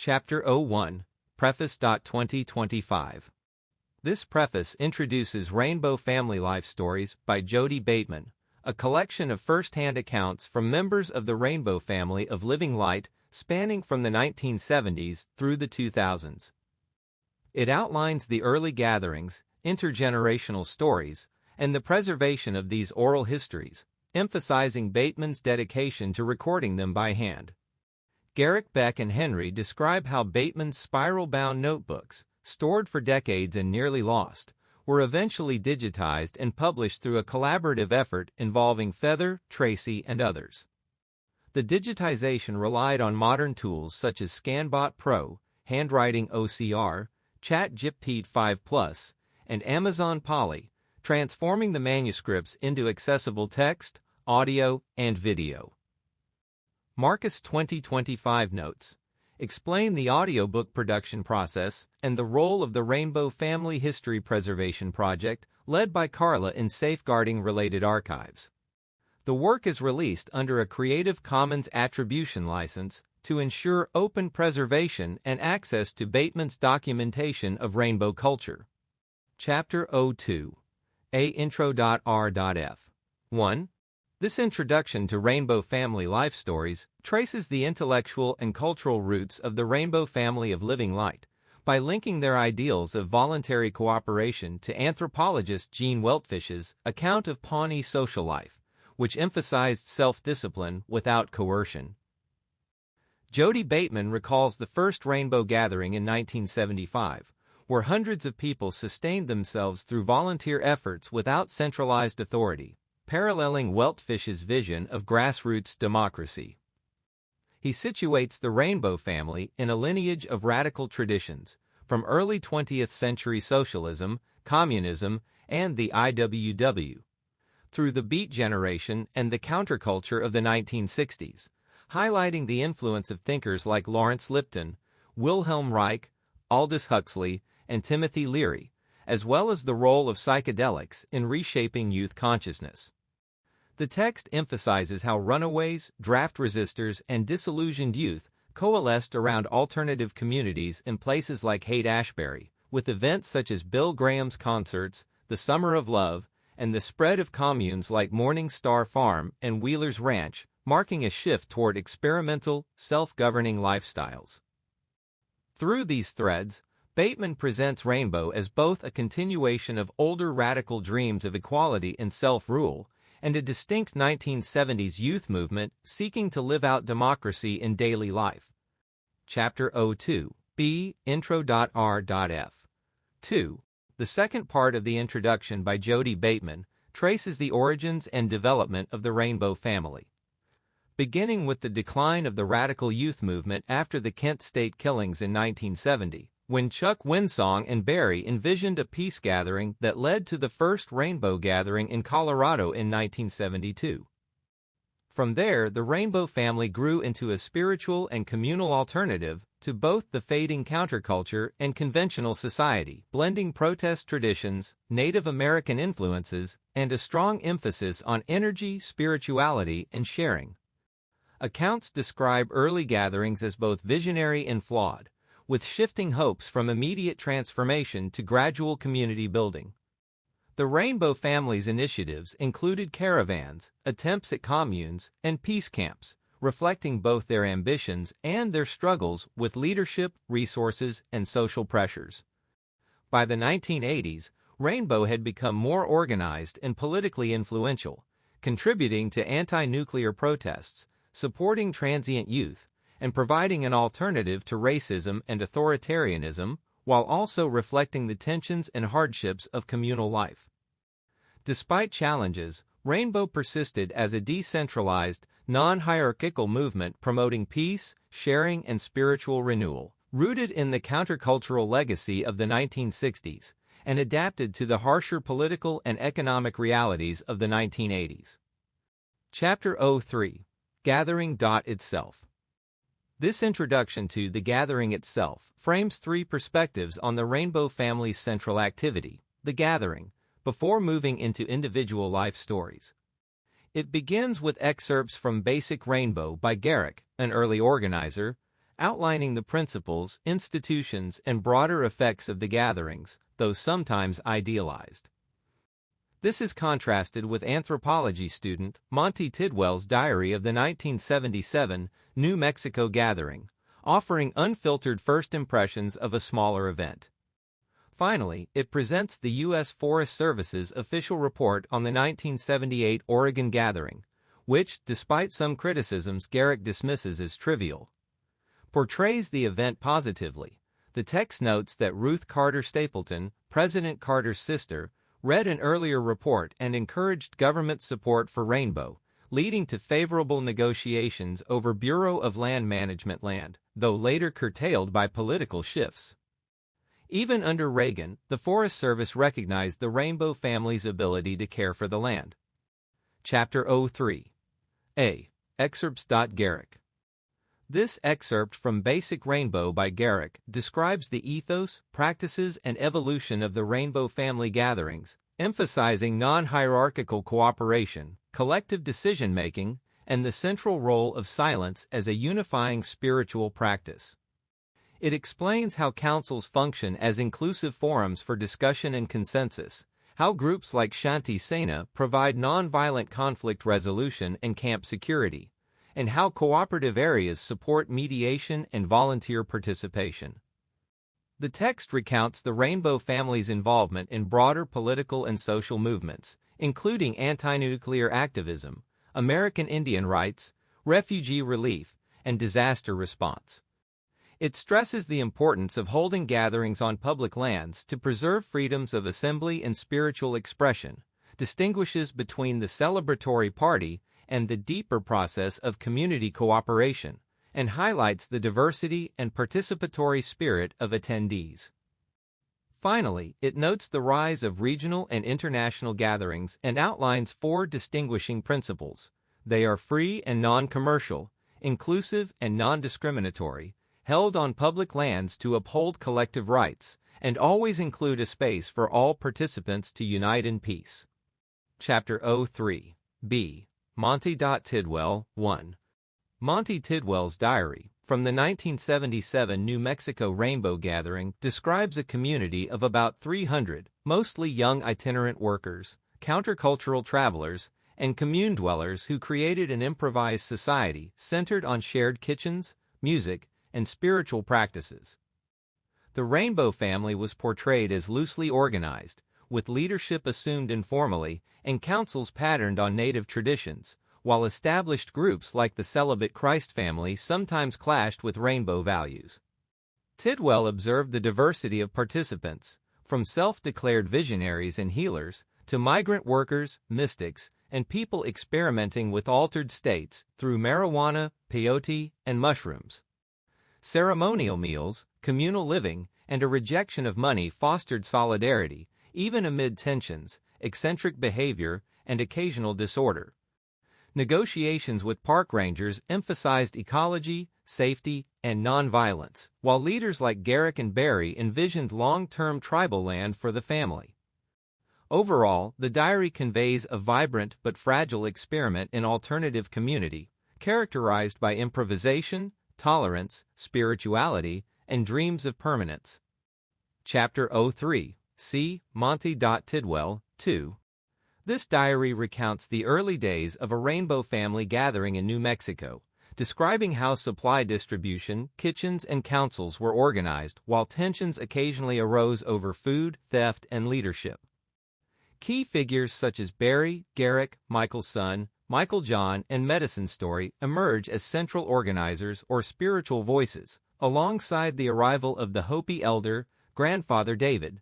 Chapter 01, Preface. 2025. This preface introduces Rainbow Family Life Stories by Jody Bateman, a collection of first-hand accounts from members of the Rainbow family of living light spanning from the 1970s through the 2000s. It outlines the early gatherings, intergenerational stories, and the preservation of these oral histories, emphasizing Bateman's dedication to recording them by hand. Garrick, Beck, and Henry describe how Bateman's spiral-bound notebooks, stored for decades and nearly lost, were eventually digitized and published through a collaborative effort involving Feather, Tracy, and others. The digitization relied on modern tools such as ScanBot Pro, Handwriting OCR, ChatGPT 5+, and Amazon Polly, transforming the manuscripts into accessible text, audio, and video. Marcus 2025 notes, explain the audiobook production process and the role of the Rainbow Family History Preservation Project, led by Carla in safeguarding related archives. The work is released under a Creative Commons Attribution license to ensure open preservation and access to Bateman's documentation of rainbow culture. Chapter 02. A Intro.R.F. 1. This introduction to Rainbow Family Life Stories traces the intellectual and cultural roots of the Rainbow family of living light by linking their ideals of voluntary cooperation to anthropologist Gene Weltfish's account of Pawnee social life, which emphasized self-discipline without coercion. Jody Bateman recalls the first Rainbow gathering in 1975, where hundreds of people sustained themselves through volunteer efforts without centralized authority, paralleling Weltfish's vision of grassroots democracy. He situates the Rainbow family in a lineage of radical traditions, from early 20th century socialism, communism, and the IWW, through the Beat Generation and the counterculture of the 1960s, highlighting the influence of thinkers like Lawrence Lipton, Wilhelm Reich, Aldous Huxley, and Timothy Leary, as well as the role of psychedelics in reshaping youth consciousness. The text emphasizes how runaways, draft resistors, and disillusioned youth coalesced around alternative communities in places like Haight-Ashbury, with events such as Bill Graham's concerts, the Summer of Love, and the spread of communes like Morning Star Farm and Wheeler's Ranch, marking a shift toward experimental, self-governing lifestyles. Through these threads, Bateman presents Rainbow as both a continuation of older radical dreams of equality and self-rule, and a distinct 1970s youth movement seeking to live out democracy in daily life. Chapter 02. B. Intro.R.F. 2. The second part of the introduction by Jody Bateman traces the origins and development of the Rainbow family. Beginning with the decline of the radical youth movement after the Kent State killings in 1970, when Chuck Winsong and Barry envisioned a peace gathering that led to the first Rainbow Gathering in Colorado in 1972. From there, the Rainbow family grew into a spiritual and communal alternative to both the fading counterculture and conventional society, blending protest traditions, Native American influences, and a strong emphasis on energy, spirituality, and sharing. Accounts describe early gatherings as both visionary and flawed, with shifting hopes from immediate transformation to gradual community building. The Rainbow family's initiatives included caravans, attempts at communes, and peace camps, reflecting both their ambitions and their struggles with leadership, resources, and social pressures. By the 1980s, Rainbow had become more organized and politically influential, contributing to anti-nuclear protests, supporting transient youth, and providing an alternative to racism and authoritarianism, while also reflecting the tensions and hardships of communal life. Despite challenges, Rainbow persisted as a decentralized, non-hierarchical movement promoting peace, sharing, and spiritual renewal, rooted in the countercultural legacy of the 1960s, and adapted to the harsher political and economic realities of the 1980s. Chapter 03. Gathering. Itself. This introduction to the gathering itself frames three perspectives on the Rainbow family's central activity, the gathering, before moving into individual life stories. It begins with excerpts from Basic Rainbow by Garrick, an early organizer, outlining the principles, institutions, and broader effects of the gatherings, though sometimes idealized. This is contrasted with anthropology student Monty Tidwell's diary of the 1977 New Mexico gathering, offering unfiltered first impressions of a smaller event. Finally, it presents the U.S. Forest Service's official report on the 1978 Oregon gathering, which, despite some criticisms Garrick dismisses as trivial, portrays the event positively. The text notes that Ruth Carter Stapleton, President Carter's sister, read an earlier report and encouraged government support for Rainbow, leading to favorable negotiations over Bureau of Land Management land, though later curtailed by political shifts. Even under Reagan, the Forest Service recognized the Rainbow family's ability to care for the land. Chapter 03. A. Excerpts. Garrick. This excerpt from Basic Rainbow by Garrick describes the ethos, practices, and evolution of the Rainbow family gatherings, emphasizing non-hierarchical cooperation, collective decision-making, and the central role of silence as a unifying spiritual practice. It explains how councils function as inclusive forums for discussion and consensus, how groups like Shanti Sena provide nonviolent conflict resolution and camp security, and how cooperative areas support mediation and volunteer participation. The text recounts the Rainbow family's involvement in broader political and social movements, including anti-nuclear activism, American Indian rights, refugee relief, and disaster response. It stresses the importance of holding gatherings on public lands to preserve freedoms of assembly and spiritual expression, distinguishes between the celebratory party and the deeper process of community cooperation, and highlights the diversity and participatory spirit of attendees. Finally, it notes the rise of regional and international gatherings and outlines 4 distinguishing principles. They are free and non-commercial, inclusive and non-discriminatory, held on public lands to uphold collective rights, and always include a space for all participants to unite in peace. Chapter 03. B. Monty. Tidwell. 1. Monty Tidwell's diary, from the 1977 New Mexico Rainbow Gathering, describes a community of about 300, mostly young itinerant workers, countercultural travelers, and commune dwellers who created an improvised society centered on shared kitchens, music, and spiritual practices. The Rainbow family was portrayed as loosely organized, with leadership assumed informally and councils patterned on native traditions, while established groups like the celibate Christ family sometimes clashed with Rainbow values. Tidwell observed the diversity of participants, from self-declared visionaries and healers, to migrant workers, mystics, and people experimenting with altered states through marijuana, peyote, and mushrooms. Ceremonial meals, communal living, and a rejection of money fostered solidarity, even amid tensions, eccentric behavior, and occasional disorder. Negotiations with park rangers emphasized ecology, safety, and nonviolence, while leaders like Garrick and Barry envisioned long-term tribal land for the family. Overall, the diary conveys a vibrant but fragile experiment in alternative community, characterized by improvisation, tolerance, spirituality, and dreams of permanence. Chapter 03. C. Monty. Tidwell. 2. This diary recounts the early days of a Rainbow family gathering in New Mexico, describing how supply distribution, kitchens, and councils were organized while tensions occasionally arose over food, theft, and leadership. Key figures such as Barry, Garrick, Michael's son, Michael John, and Medicine Story emerge as central organizers or spiritual voices, alongside the arrival of the Hopi elder, Grandfather David.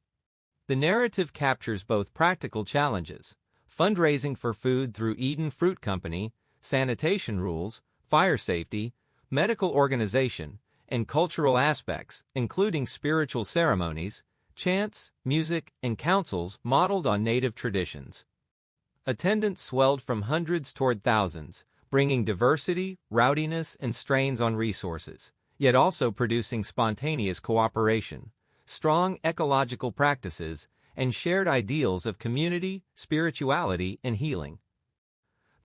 The narrative captures both practical challenges, fundraising for food through Eden Fruit Company, sanitation rules, fire safety, medical organization, and cultural aspects, including spiritual ceremonies, chants, music, and councils modeled on native traditions. Attendance swelled from hundreds toward thousands, bringing diversity, rowdiness, and strains on resources, yet also producing spontaneous cooperation, strong ecological practices, and shared ideals of community, spirituality, and healing.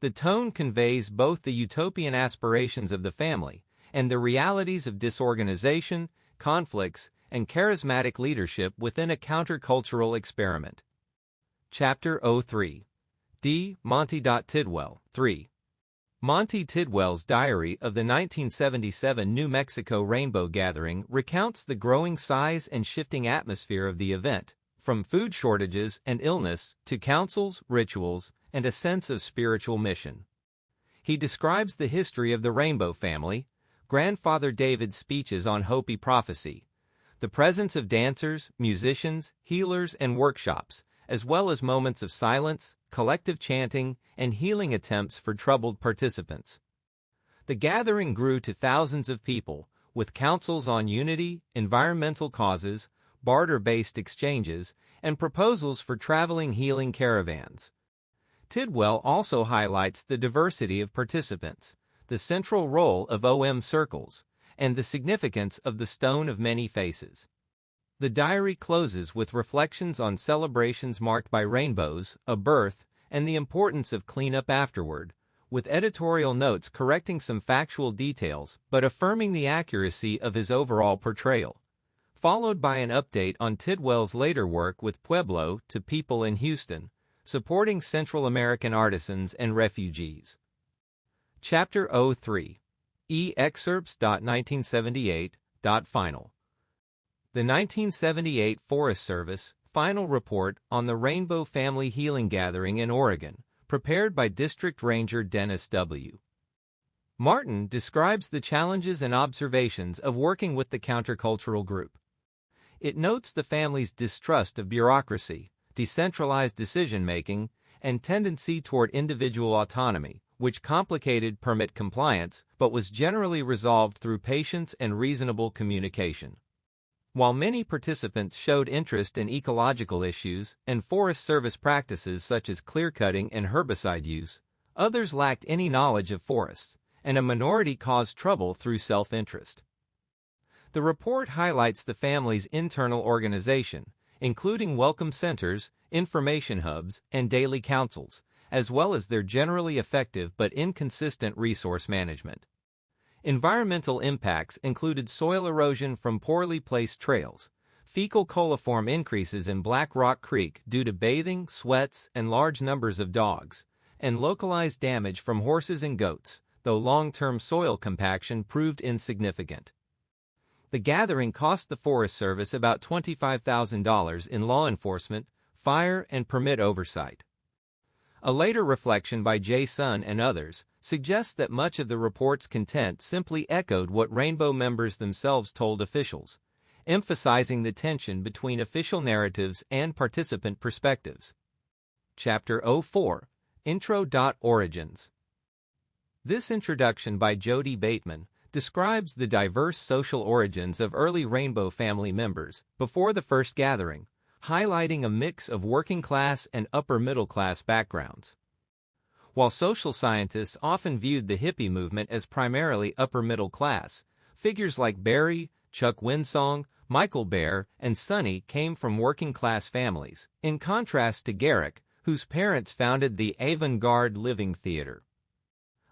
The tone conveys both the utopian aspirations of the family and the realities of disorganization, conflicts, and charismatic leadership within a countercultural experiment. Chapter 03. D. Monty Tidwell. 3. Monty Tidwell's diary of the 1977 New Mexico Rainbow Gathering recounts the growing size and shifting atmosphere of the event, from food shortages and illness to councils, rituals, and a sense of spiritual mission. He describes the history of the Rainbow family, Grandfather David's speeches on Hopi prophecy, the presence of dancers, musicians, healers, and workshops, as well as moments of silence, collective chanting, and healing attempts for troubled participants. The gathering grew to thousands of people, with councils on unity, environmental causes, barter-based exchanges, and proposals for traveling healing caravans. Tidwell also highlights the diversity of participants, the central role of OM circles, and the significance of the Stone of Many Faces. The diary closes with reflections on celebrations marked by rainbows, a birth, and the importance of cleanup afterward, with editorial notes correcting some factual details but affirming the accuracy of his overall portrayal, followed by an update on Tidwell's later work with Pueblo to People in Houston, supporting Central American artisans and refugees. Chapter 03. Excerpts. 1978. Final. The 1978 Forest Service Final Report on the Rainbow Family Healing Gathering in Oregon, prepared by District Ranger Dennis W. Martin, describes the challenges and observations of working with the countercultural group. It notes the family's distrust of bureaucracy, decentralized decision-making, and tendency toward individual autonomy, which complicated permit compliance but was generally resolved through patience and reasonable communication. While many participants showed interest in ecological issues and Forest Service practices such as clearcutting and herbicide use, others lacked any knowledge of forests, and a minority caused trouble through self-interest. The report highlights the family's internal organization, including welcome centers, information hubs, and daily councils, as well as their generally effective but inconsistent resource management. Environmental impacts included soil erosion from poorly placed trails, fecal coliform increases in Black Rock Creek due to bathing, sweats, and large numbers of dogs, and localized damage from horses and goats, though long-term soil compaction proved insignificant. The gathering cost the Forest Service about $25,000 in law enforcement, fire, and permit oversight. A later reflection by Jay Sun and others suggests that much of the report's content simply echoed what Rainbow members themselves told officials, emphasizing the tension between official narratives and participant perspectives. Chapter 04. Intro. Origins. This introduction by Jody Bateman describes the diverse social origins of early Rainbow family members before the first gathering, highlighting a mix of working-class and upper-middle-class backgrounds. While social scientists often viewed the hippie movement as primarily upper-middle class, figures like Barry, Chuck Winsong, Michael Bear, and Sonny came from working-class families, in contrast to Garrick, whose parents founded the Avant-Garde Living Theater.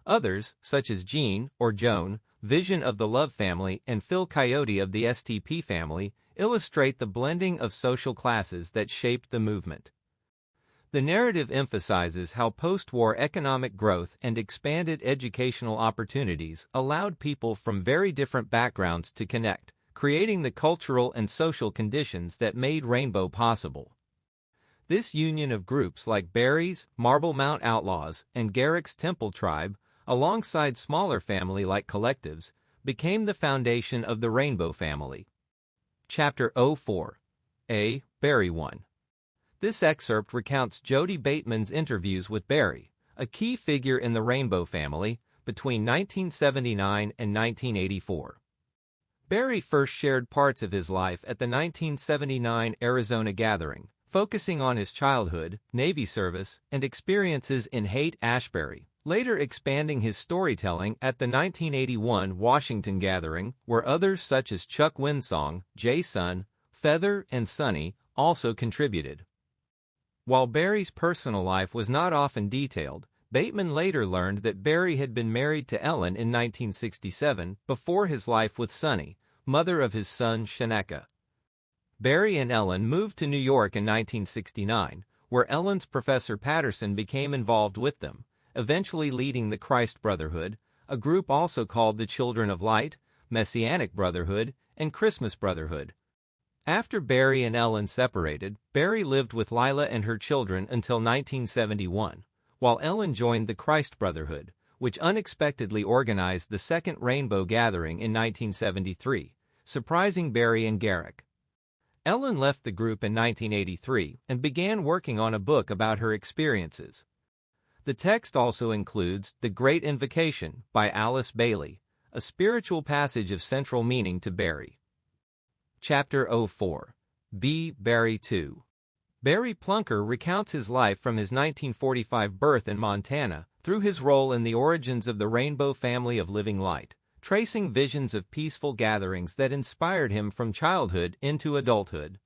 Others, such as Jean or Joan, Vision of the Love Family, and Phil Coyote of the STP family, illustrate the blending of social classes that shaped the movement. The narrative emphasizes how post-war economic growth and expanded educational opportunities allowed people from very different backgrounds to connect, creating the cultural and social conditions that made Rainbow possible. This union of groups like Barry's Marble Mount Outlaws and Garrick's Temple Tribe, alongside smaller family-like collectives, became the foundation of the Rainbow family. Chapter 04. A. Barry 1. This excerpt recounts Jody Bateman's interviews with Barry, a key figure in the Rainbow family, between 1979 and 1984. Barry first shared parts of his life at the 1979 Arizona gathering, focusing on his childhood, Navy service, and experiences in Haight-Ashbury, later expanding his storytelling at the 1981 Washington gathering, where others such as Chuck Winsong, Jay Sun, Feather, and Sonny also contributed. While Barry's personal life was not often detailed, Bateman later learned that Barry had been married to Ellen in 1967 before his life with Sonny, mother of his son Shaneka. Barry and Ellen moved to New York in 1969, where Ellen's Professor Patterson became involved with them, eventually leading the Christ Brotherhood, a group also called the Children of Light, Messianic Brotherhood, and Christmas Brotherhood. After Barry and Ellen separated, Barry lived with Lila and her children until 1971, while Ellen joined the Christ Brotherhood, which unexpectedly organized the Second Rainbow Gathering in 1973, surprising Barry and Garrick. Ellen left the group in 1983 and began working on a book about her experiences. The text also includes The Great Invocation by Alice Bailey, a spiritual passage of central meaning to Barry. Chapter 04. B. Barry 2. Barry Plunker recounts his life from his 1945 birth in Montana through his role in the origins of the Rainbow Family of Living Light, tracing visions of peaceful gatherings that inspired him from childhood into adulthood.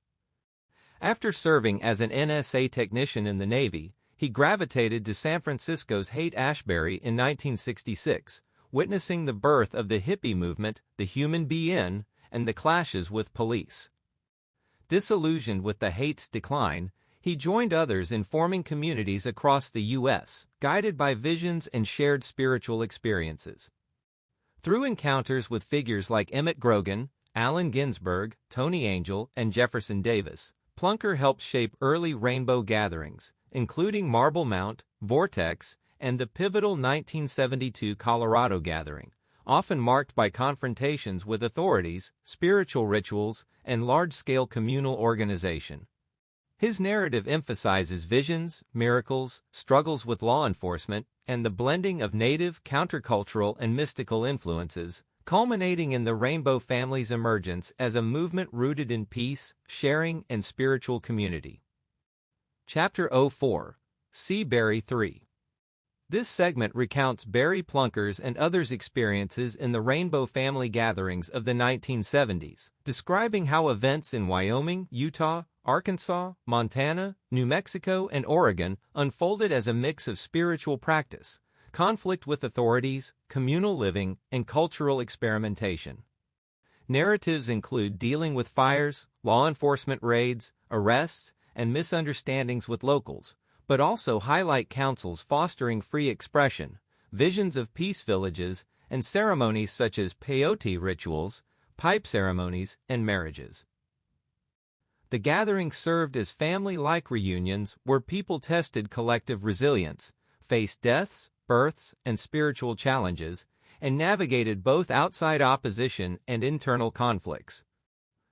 After serving as an NSA technician in the Navy, he gravitated to San Francisco's Haight-Ashbury in 1966, witnessing the birth of the hippie movement, the Human Be-In, and the clashes with police. Disillusioned with the Haight's decline, he joined others in forming communities across the U.S., guided by visions and shared spiritual experiences. Through encounters with figures like Emmett Grogan, Allen Ginsberg, Tony Angel, and Jefferson Davis, Plunker helped shape early rainbow gatherings, including Marble Mount, Vortex, and the pivotal 1972 Colorado Gathering, often marked by confrontations with authorities, spiritual rituals, and large-scale communal organization. His narrative emphasizes visions, miracles, struggles with law enforcement, and the blending of native, countercultural, and mystical influences, culminating in the Rainbow Family's emergence as a movement rooted in peace, sharing, and spiritual community. Chapter 04. See Barry 3. This segment recounts Barry Plunker's and others' experiences in the Rainbow Family gatherings of the 1970s, describing how events in Wyoming, Utah, Arkansas, Montana, New Mexico, and Oregon unfolded as a mix of spiritual practice, conflict with authorities, communal living, and cultural experimentation. Narratives include dealing with fires, law enforcement raids, arrests, and misunderstandings with locals, but also highlight councils fostering free expression, visions of peace villages, and ceremonies such as peyote rituals, pipe ceremonies, and marriages. The gathering served as family-like reunions where people tested collective resilience, faced deaths, births, and spiritual challenges, and navigated both outside opposition and internal conflicts.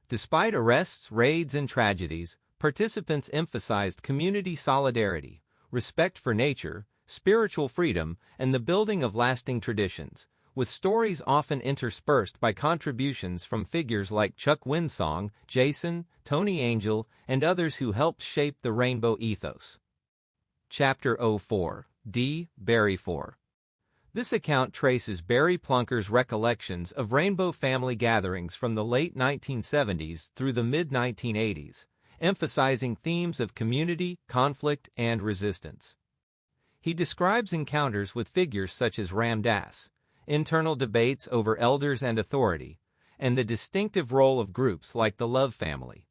Despite arrests, raids, and tragedies, participants emphasized community solidarity, respect for nature, spiritual freedom, and the building of lasting traditions, with stories often interspersed by contributions from figures like Chuck Winsong, Jason, Tony Angel, and others who helped shape the rainbow ethos. Chapter 04. D. Barry 4. This account traces Barry Plunker's recollections of Rainbow Family gatherings from the late 1970s through the mid-1980s, emphasizing themes of community, conflict, and resistance. He describes encounters with figures such as Ram Dass, internal debates over elders and authority, and the distinctive role of groups like the Love Family.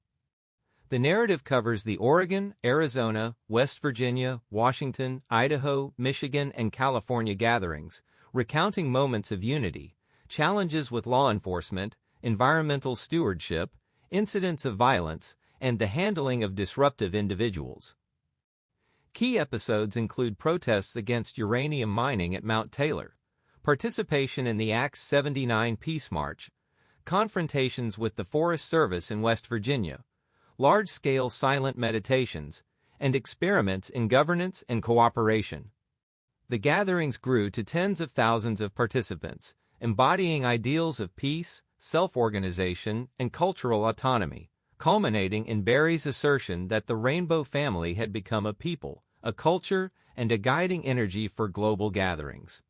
The narrative covers the Oregon, Arizona, West Virginia, Washington, Idaho, Michigan, and California gatherings, recounting moments of unity, challenges with law enforcement, environmental stewardship, incidents of violence, and the handling of disruptive individuals. Key episodes include protests against uranium mining at Mount Taylor, participation in the Acts 79 Peace March, confrontations with the Forest Service in West Virginia, large-scale silent meditations, and experiments in governance and cooperation. The gatherings grew to tens of thousands of participants, embodying ideals of peace, self-organization, and cultural autonomy, culminating in Barry's assertion that the Rainbow Family had become a people, a culture, and a guiding energy for global gatherings.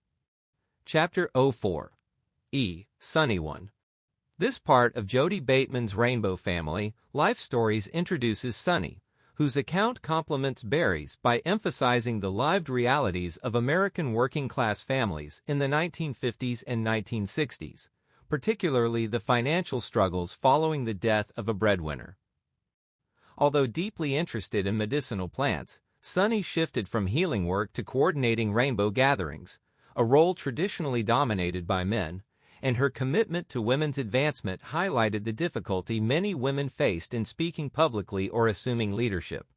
Chapter 04. E. Sunny One. This part of Jody Bateman's Rainbow Family life stories introduces Sunny, whose account complements Barry's by emphasizing the lived realities of American working-class families in the 1950s and 1960s, particularly the financial struggles following the death of a breadwinner. Although deeply interested in medicinal plants, Sunny shifted from healing work to coordinating rainbow gatherings, a role traditionally dominated by men, and her commitment to women's advancement highlighted the difficulty many women faced in speaking publicly or assuming leadership.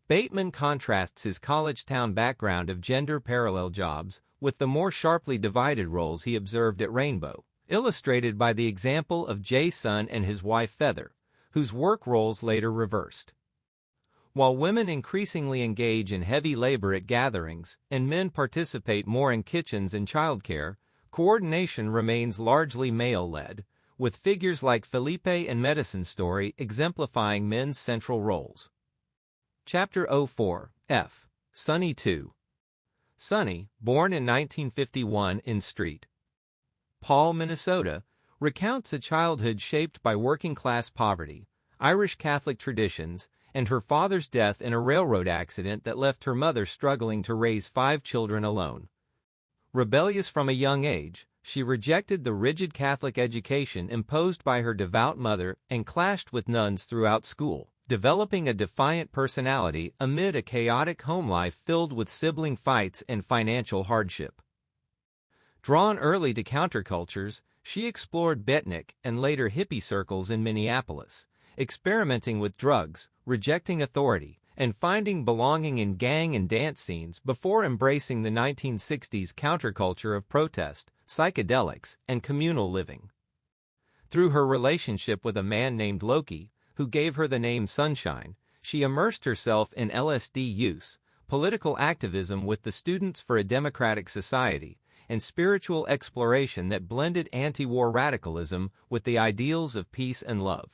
Bateman contrasts his college-town background of gender-parallel jobs with the more sharply divided roles he observed at Rainbow, illustrated by the example of Jason and his wife Feather, whose work roles later reversed. While women increasingly engage in heavy labor at gatherings and men participate more in kitchens and childcare, coordination remains largely male-led, with figures like Felipe and Medicine Story exemplifying men's central roles. Chapter 04 F. Sunny 2. Sunny, born in 1951 in St. Paul, Minnesota, recounts a childhood shaped by working-class poverty, Irish Catholic traditions, and her father's death in a railroad accident that left her mother struggling to raise 5 children alone. Rebellious from a young age, she rejected the rigid Catholic education imposed by her devout mother and clashed with nuns throughout school, developing a defiant personality amid a chaotic home life filled with sibling fights and financial hardship. Drawn early to countercultures, she explored beatnik and later hippie circles in Minneapolis, experimenting with drugs, rejecting authority, and finding belonging in gang and dance scenes before embracing the 1960s counterculture of protest, psychedelics, and communal living. Through her relationship with a man named Loki, who gave her the name Sunshine, she immersed herself in LSD use, political activism with the Students for a Democratic Society, and spiritual exploration that blended anti-war radicalism with the ideals of peace and love.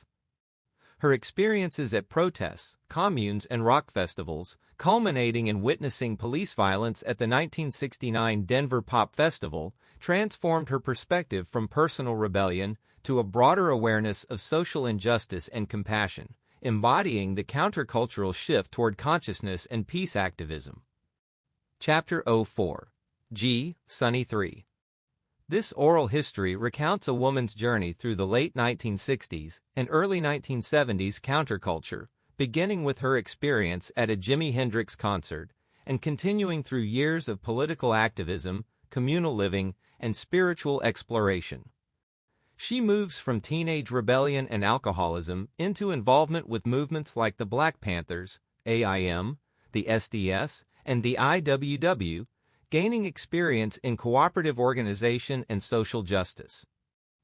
Her experiences at protests, communes, and rock festivals, culminating in witnessing police violence at the 1969 Denver Pop Festival, transformed her perspective from personal rebellion to a broader awareness of social injustice and compassion, embodying the countercultural shift toward consciousness and peace activism. Chapter 04 G. Sunny 3. This oral history recounts a woman's journey through the late 1960s and early 1970s counterculture, beginning with her experience at a Jimi Hendrix concert and continuing through years of political activism, communal living, and spiritual exploration. She moves from teenage rebellion and alcoholism into involvement with movements like the Black Panthers, AIM, the SDS, and the IWW, gaining experience in cooperative organization and social justice.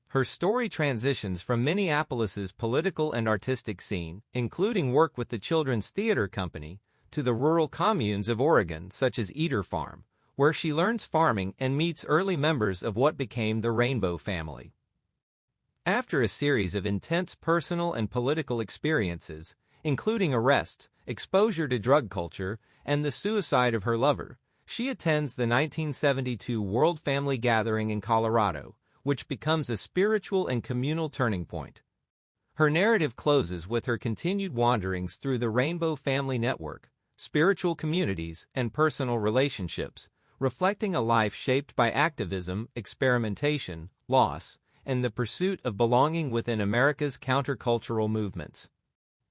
Her story transitions from Minneapolis's political and artistic scene, including work with the Children's Theater Company, to the rural communes of Oregon such as Eater Farm, where she learns farming and meets early members of what became the Rainbow family. After a series of intense personal and political experiences, including arrests, exposure to drug culture, and the suicide of her lover, she attends the 1972 World Family Gathering in Colorado, which becomes a spiritual and communal turning point. Her narrative closes with her continued wanderings through the Rainbow Family Network, spiritual communities, and personal relationships, reflecting a life shaped by activism, experimentation, loss, and the pursuit of belonging within America's countercultural movements.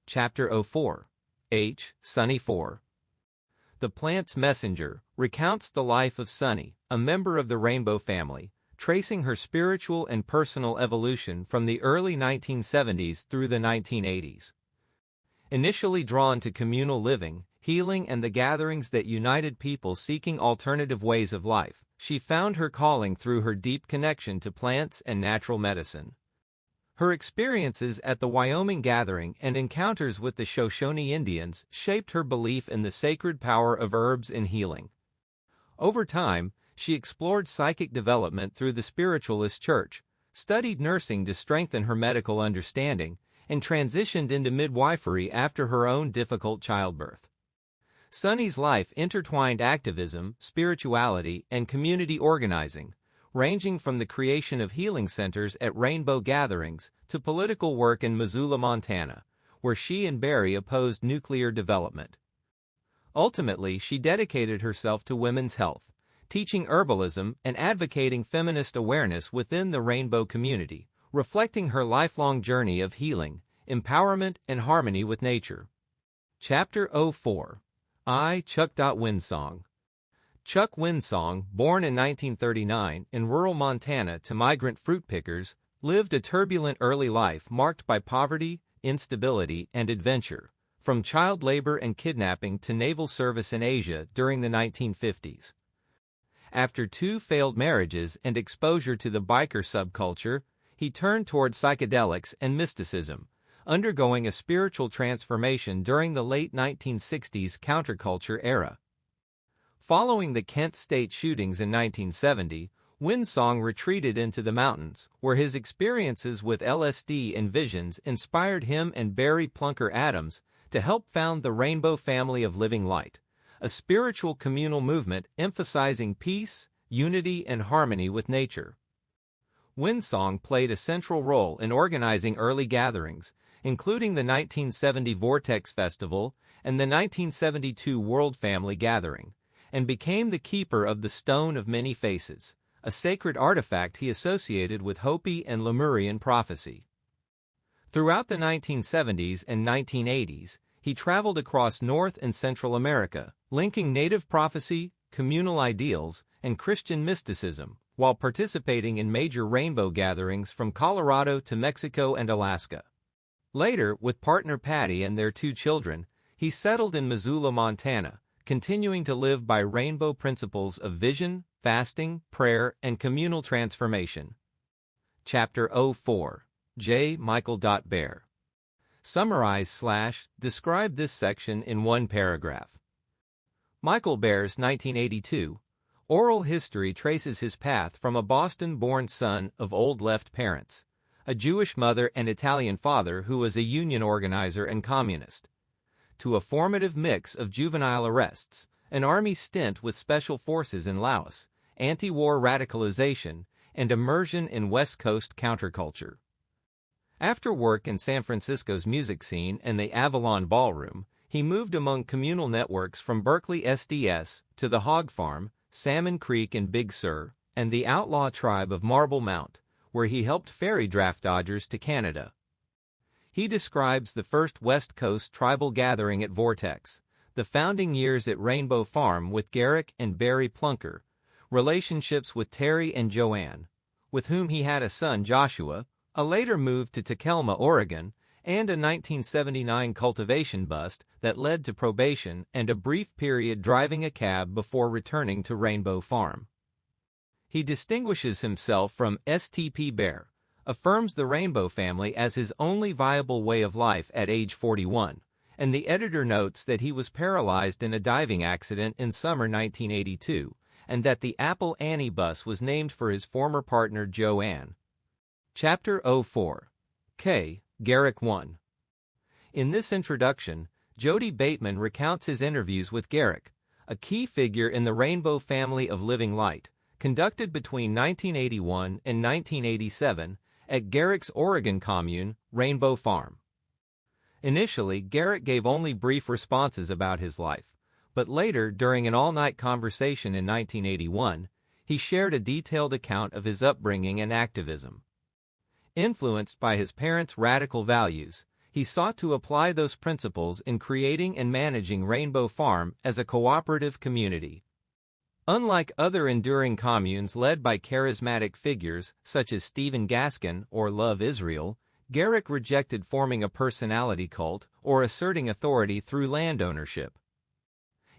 Chapter 04 H. Sunny 4. The Plant's Messenger recounts the life of Sunny, a member of the Rainbow family, tracing her spiritual and personal evolution from the early 1970s through the 1980s. Initially drawn to communal living, healing, and the gatherings that united people seeking alternative ways of life, she found her calling through her deep connection to plants and natural medicine. Her experiences at the Wyoming Gathering and encounters with the Shoshone Indians shaped her belief in the sacred power of herbs in healing. Over time, she explored psychic development through the Spiritualist Church, studied nursing to strengthen her medical understanding, and transitioned into midwifery after her own difficult childbirth. Sunny's life intertwined activism, spirituality, and community organizing, ranging from the creation of healing centers at Rainbow Gatherings to political work in Missoula, Montana, where she and Barry opposed nuclear development. Ultimately, she dedicated herself to women's health, teaching herbalism and advocating feminist awareness within the rainbow community, reflecting her lifelong journey of healing, empowerment, and harmony with nature. Chapter 04. Chuck Winsong. Chuck Winsong, born in 1939 in rural Montana to migrant fruit pickers, lived a turbulent early life marked by poverty, instability, and adventure, from child labor and kidnapping to naval service in Asia during the 1950s. After 2 failed marriages and exposure to the biker subculture, he turned toward psychedelics and mysticism, undergoing a spiritual transformation during the late 1960s counterculture era. Following the Kent State shootings in 1970, Winsong retreated into the mountains, where his experiences with LSD and visions inspired him and Barry Plunker Adams to help found the Rainbow Family of Living Light, a spiritual communal movement emphasizing peace, unity, and harmony with nature. Winsong played a central role in organizing early gatherings, including the 1970 Vortex Festival and the 1972 World Family Gathering, and became the keeper of the Stone of Many Faces, a sacred artifact he associated with Hopi and Lemurian prophecy. Throughout the 1970s and 1980s, he traveled across North and Central America, linking native prophecy, communal ideals, and Christian mysticism, while participating in major rainbow gatherings from Colorado to Mexico and Alaska. Later, with partner Patty and their 2 children, he settled in Missoula, Montana, continuing to live by rainbow principles of vision, fasting, prayer, and communal transformation. Chapter 04. J. Michael Bear. Summarize/describe this section in 1 paragraph. Michael Bear's 1982 oral history traces his path from a Boston-born son of old left parents, a Jewish mother and Italian father who was a union organizer and communist, to a formative mix of juvenile arrests, an army stint with special forces in Laos, anti-war radicalization, and immersion in West Coast counterculture. After work in San Francisco's music scene and the Avalon Ballroom, he moved among communal networks from Berkeley SDS to the Hog Farm, Salmon Creek in Big Sur, and the outlaw tribe of Marble Mount, where he helped ferry draft dodgers to Canada. He describes the first West Coast tribal gathering at Vortex, the founding years at Rainbow Farm with Garrick and Barry Plunker, relationships with Terry and Joanne, with whom he had a son Joshua, a later move to Takelma, Oregon, and a 1979 cultivation bust that led to probation and a brief period driving a cab before returning to Rainbow Farm. He distinguishes himself from STP Bear, affirms the Rainbow Family as his only viable way of life at age 41, and the editor notes that he was paralyzed in a diving accident in summer 1982, and that the Apple Annie bus was named for his former partner Joanne. Chapter 04. Garrick 1. In this introduction, Jody Bateman recounts his interviews with Garrick, a key figure in the Rainbow Family of Living Light, conducted between 1981 and 1987 at Garrick's Oregon commune, Rainbow Farm. Initially, Garrick gave only brief responses about his life, but later, during an all-night conversation in 1981, he shared a detailed account of his upbringing and activism. Influenced by his parents' radical values, he sought to apply those principles in creating and managing Rainbow Farm as a cooperative community. Unlike other enduring communes led by charismatic figures such as Stephen Gaskin or Love Israel, Garrick rejected forming a personality cult or asserting authority through land ownership.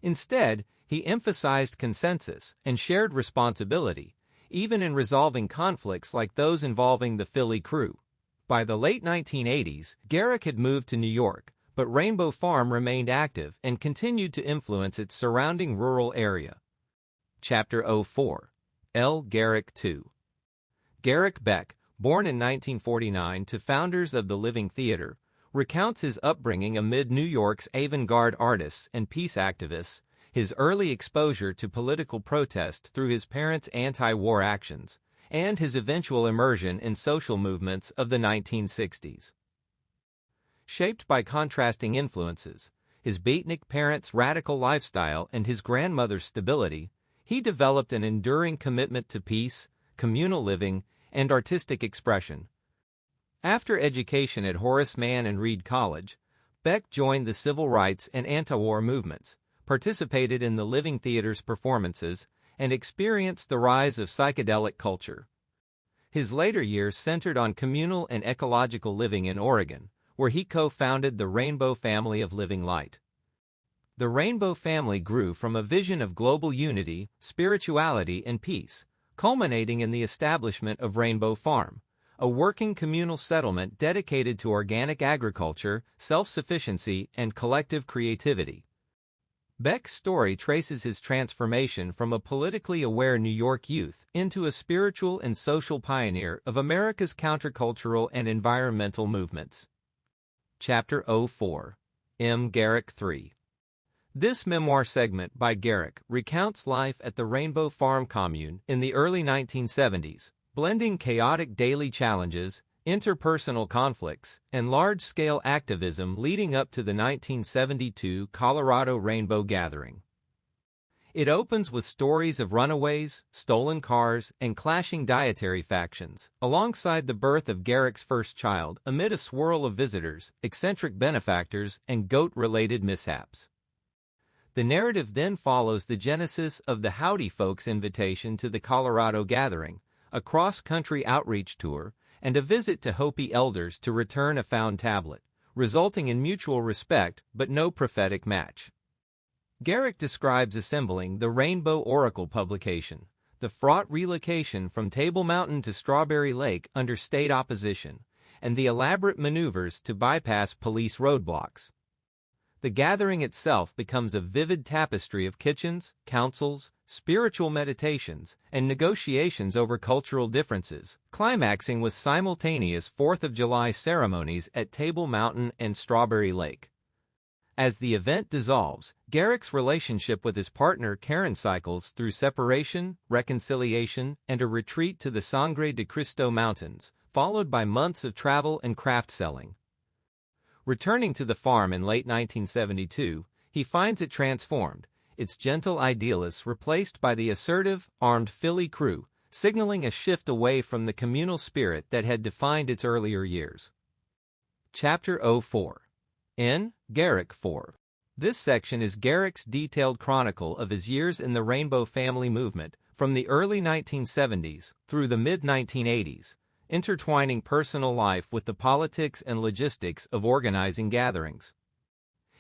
Instead, he emphasized consensus and shared responsibility, even in resolving conflicts like those involving the Philly crew. By the late 1980s, Garrick had moved to New York, but Rainbow Farm remained active and continued to influence its surrounding rural area. Chapter 04. L. Garrick II. Garrick Beck, born in 1949 to founders of the Living Theater, recounts his upbringing amid New York's avant-garde artists and peace activists, his early exposure to political protest through his parents' anti-war actions, and his eventual immersion in social movements of the 1960s. Shaped by contrasting influences, his beatnik parents' radical lifestyle and his grandmother's stability, he developed an enduring commitment to peace, communal living, and artistic expression. After education at Horace Mann and Reed College, Beck joined the civil rights and anti-war movements, participated in the Living Theater's performances, and experienced the rise of psychedelic culture. His later years centered on communal and ecological living in Oregon, where he co-founded the Rainbow Family of Living Light. The Rainbow Family grew from a vision of global unity, spirituality, and peace, culminating in the establishment of Rainbow Farm, a working communal settlement dedicated to organic agriculture, self-sufficiency, and collective creativity. Beck's story traces his transformation from a politically aware New York youth into a spiritual and social pioneer of America's countercultural and environmental movements. Chapter 04. M. Garrick III. This memoir segment by Garrick recounts life at the Rainbow Farm commune in the early 1970s, blending chaotic daily challenges, interpersonal conflicts, and large-scale activism leading up to the 1972 Colorado Rainbow Gathering. It opens with stories of runaways, stolen cars, and clashing dietary factions, alongside the birth of Garrick's first child amid a swirl of visitors, eccentric benefactors, and goat-related mishaps. The narrative then follows the genesis of the Howdy Folks invitation to the Colorado Gathering, a cross-country outreach tour, and a visit to Hopi elders to return a found tablet, resulting in mutual respect but no prophetic match. Garrick describes assembling the Rainbow Oracle publication, the fraught relocation from Table Mountain to Strawberry Lake under state opposition, and the elaborate maneuvers to bypass police roadblocks. The gathering itself becomes a vivid tapestry of kitchens, councils, spiritual meditations, and negotiations over cultural differences, climaxing with simultaneous 4th of July ceremonies at Table Mountain and Strawberry Lake. As the event dissolves, Garrick's relationship with his partner Karen cycles through separation, reconciliation, and a retreat to the Sangre de Cristo Mountains, followed by months of travel and craft selling. Returning to the farm in late 1972, he finds it transformed, its gentle idealists replaced by the assertive, armed Philly crew, signaling a shift away from the communal spirit that had defined its earlier years. Chapter 04. N. Garrick IV. This section is Garrick's detailed chronicle of his years in the Rainbow Family movement, from the early 1970s through the mid-1980s, intertwining personal life with the politics and logistics of organizing gatherings.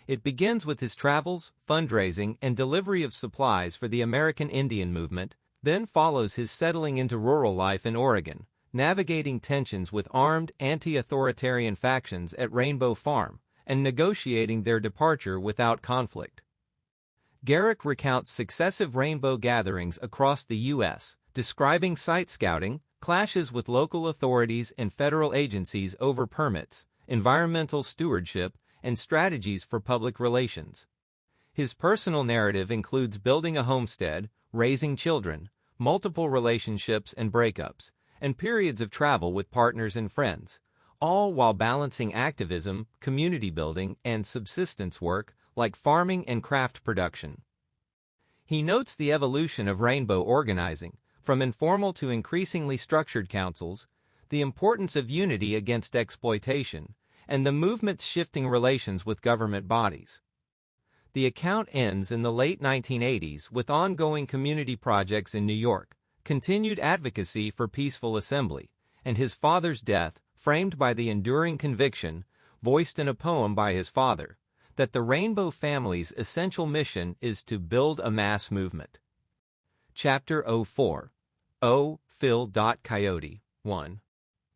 It begins with his travels, fundraising, and delivery of supplies for the American Indian movement, then follows his settling into rural life in Oregon, navigating tensions with armed anti-authoritarian factions at Rainbow Farm, and negotiating their departure without conflict. Garrick recounts successive rainbow gatherings across the U.S., describing site scouting, clashes with local authorities and federal agencies over permits, environmental stewardship, and strategies for public relations. His personal narrative includes building a homestead, raising children, multiple relationships and breakups, and periods of travel with partners and friends, all while balancing activism, community building, and subsistence work like farming and craft production. He notes the evolution of rainbow organizing, from informal to increasingly structured councils, the importance of unity against exploitation, and the movement's shifting relations with government bodies. The account ends in the late 1980s with ongoing community projects in New York, continued advocacy for peaceful assembly, and his father's death, framed by the enduring conviction, voiced in a poem by his father, that the Rainbow Family's essential mission is to build a mass movement. Chapter 04. O. Phil. Coyote. 1.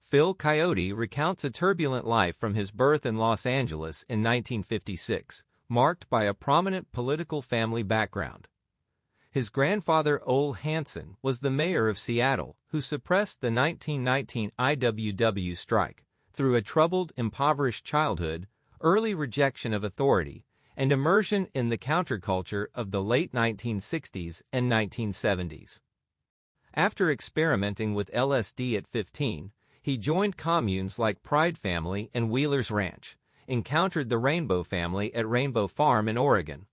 Phil Coyote recounts a turbulent life from his birth in Los Angeles in 1956, marked by a prominent political family background. His grandfather, Ole Hansen, was the mayor of Seattle, who suppressed the 1919 IWW strike through a troubled, impoverished childhood, early rejection of authority, and immersion in the counterculture of the late 1960s and 1970s. After experimenting with LSD at 15, he joined communes like Pride Family and Wheeler's Ranch, encountered the Rainbow family at Rainbow Farm in Oregon,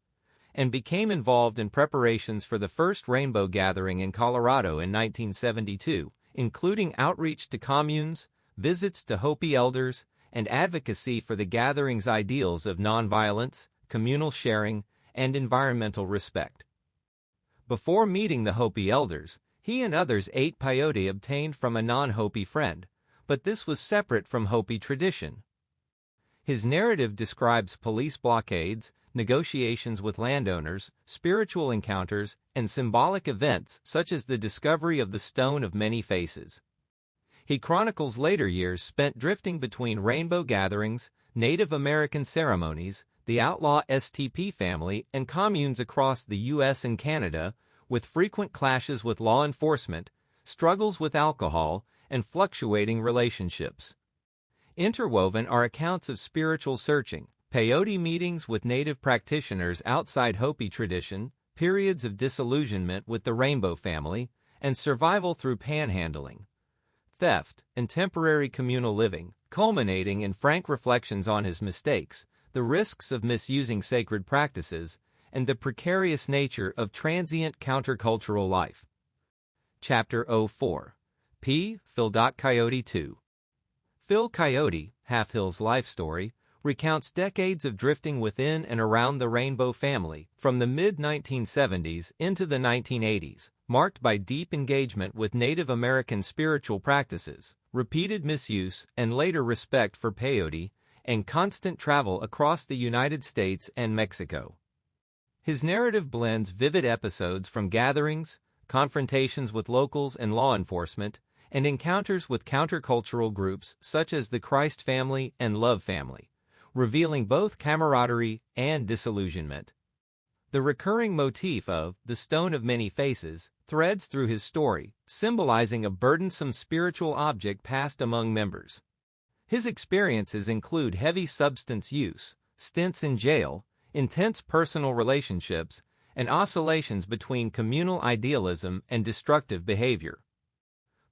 and became involved in preparations for the first Rainbow Gathering in Colorado in 1972, including outreach to communes, visits to Hopi elders, and advocacy for the gathering's ideals of nonviolence, communal sharing, and environmental respect. Before meeting the Hopi elders, he and others ate peyote obtained from a non-Hopi friend, but this was separate from Hopi tradition. His narrative describes police blockades, negotiations with landowners, spiritual encounters, and symbolic events such as the discovery of the Stone of Many Faces. He chronicles later years spent drifting between rainbow gatherings, Native American ceremonies, the outlaw STP family, and communes across the U.S. and Canada, with frequent clashes with law enforcement, struggles with alcohol, and fluctuating relationships. Interwoven are accounts of spiritual searching, peyote meetings with Native practitioners outside Hopi tradition, periods of disillusionment with the Rainbow family, and survival through panhandling, theft, and temporary communal living, culminating in frank reflections on his mistakes, the risks of misusing sacred practices, and the precarious nature of transient countercultural life. Chapter 04. Phil. Coyote 2. Phil Coyote, Half Hill's life story, recounts decades of drifting within and around the Rainbow family, from the mid-1970s into the 1980s, marked by deep engagement with Native American spiritual practices, repeated misuse and later respect for peyote, and constant travel across the United States and Mexico. His narrative blends vivid episodes from gatherings, confrontations with locals and law enforcement, and encounters with countercultural groups such as the Christ Family and Love Family, revealing both camaraderie and disillusionment. The recurring motif of the Stone of Many Faces threads through his story, symbolizing a burdensome spiritual object passed among members. His experiences include heavy substance use, stints in jail, intense personal relationships, and oscillations between communal idealism and destructive behavior.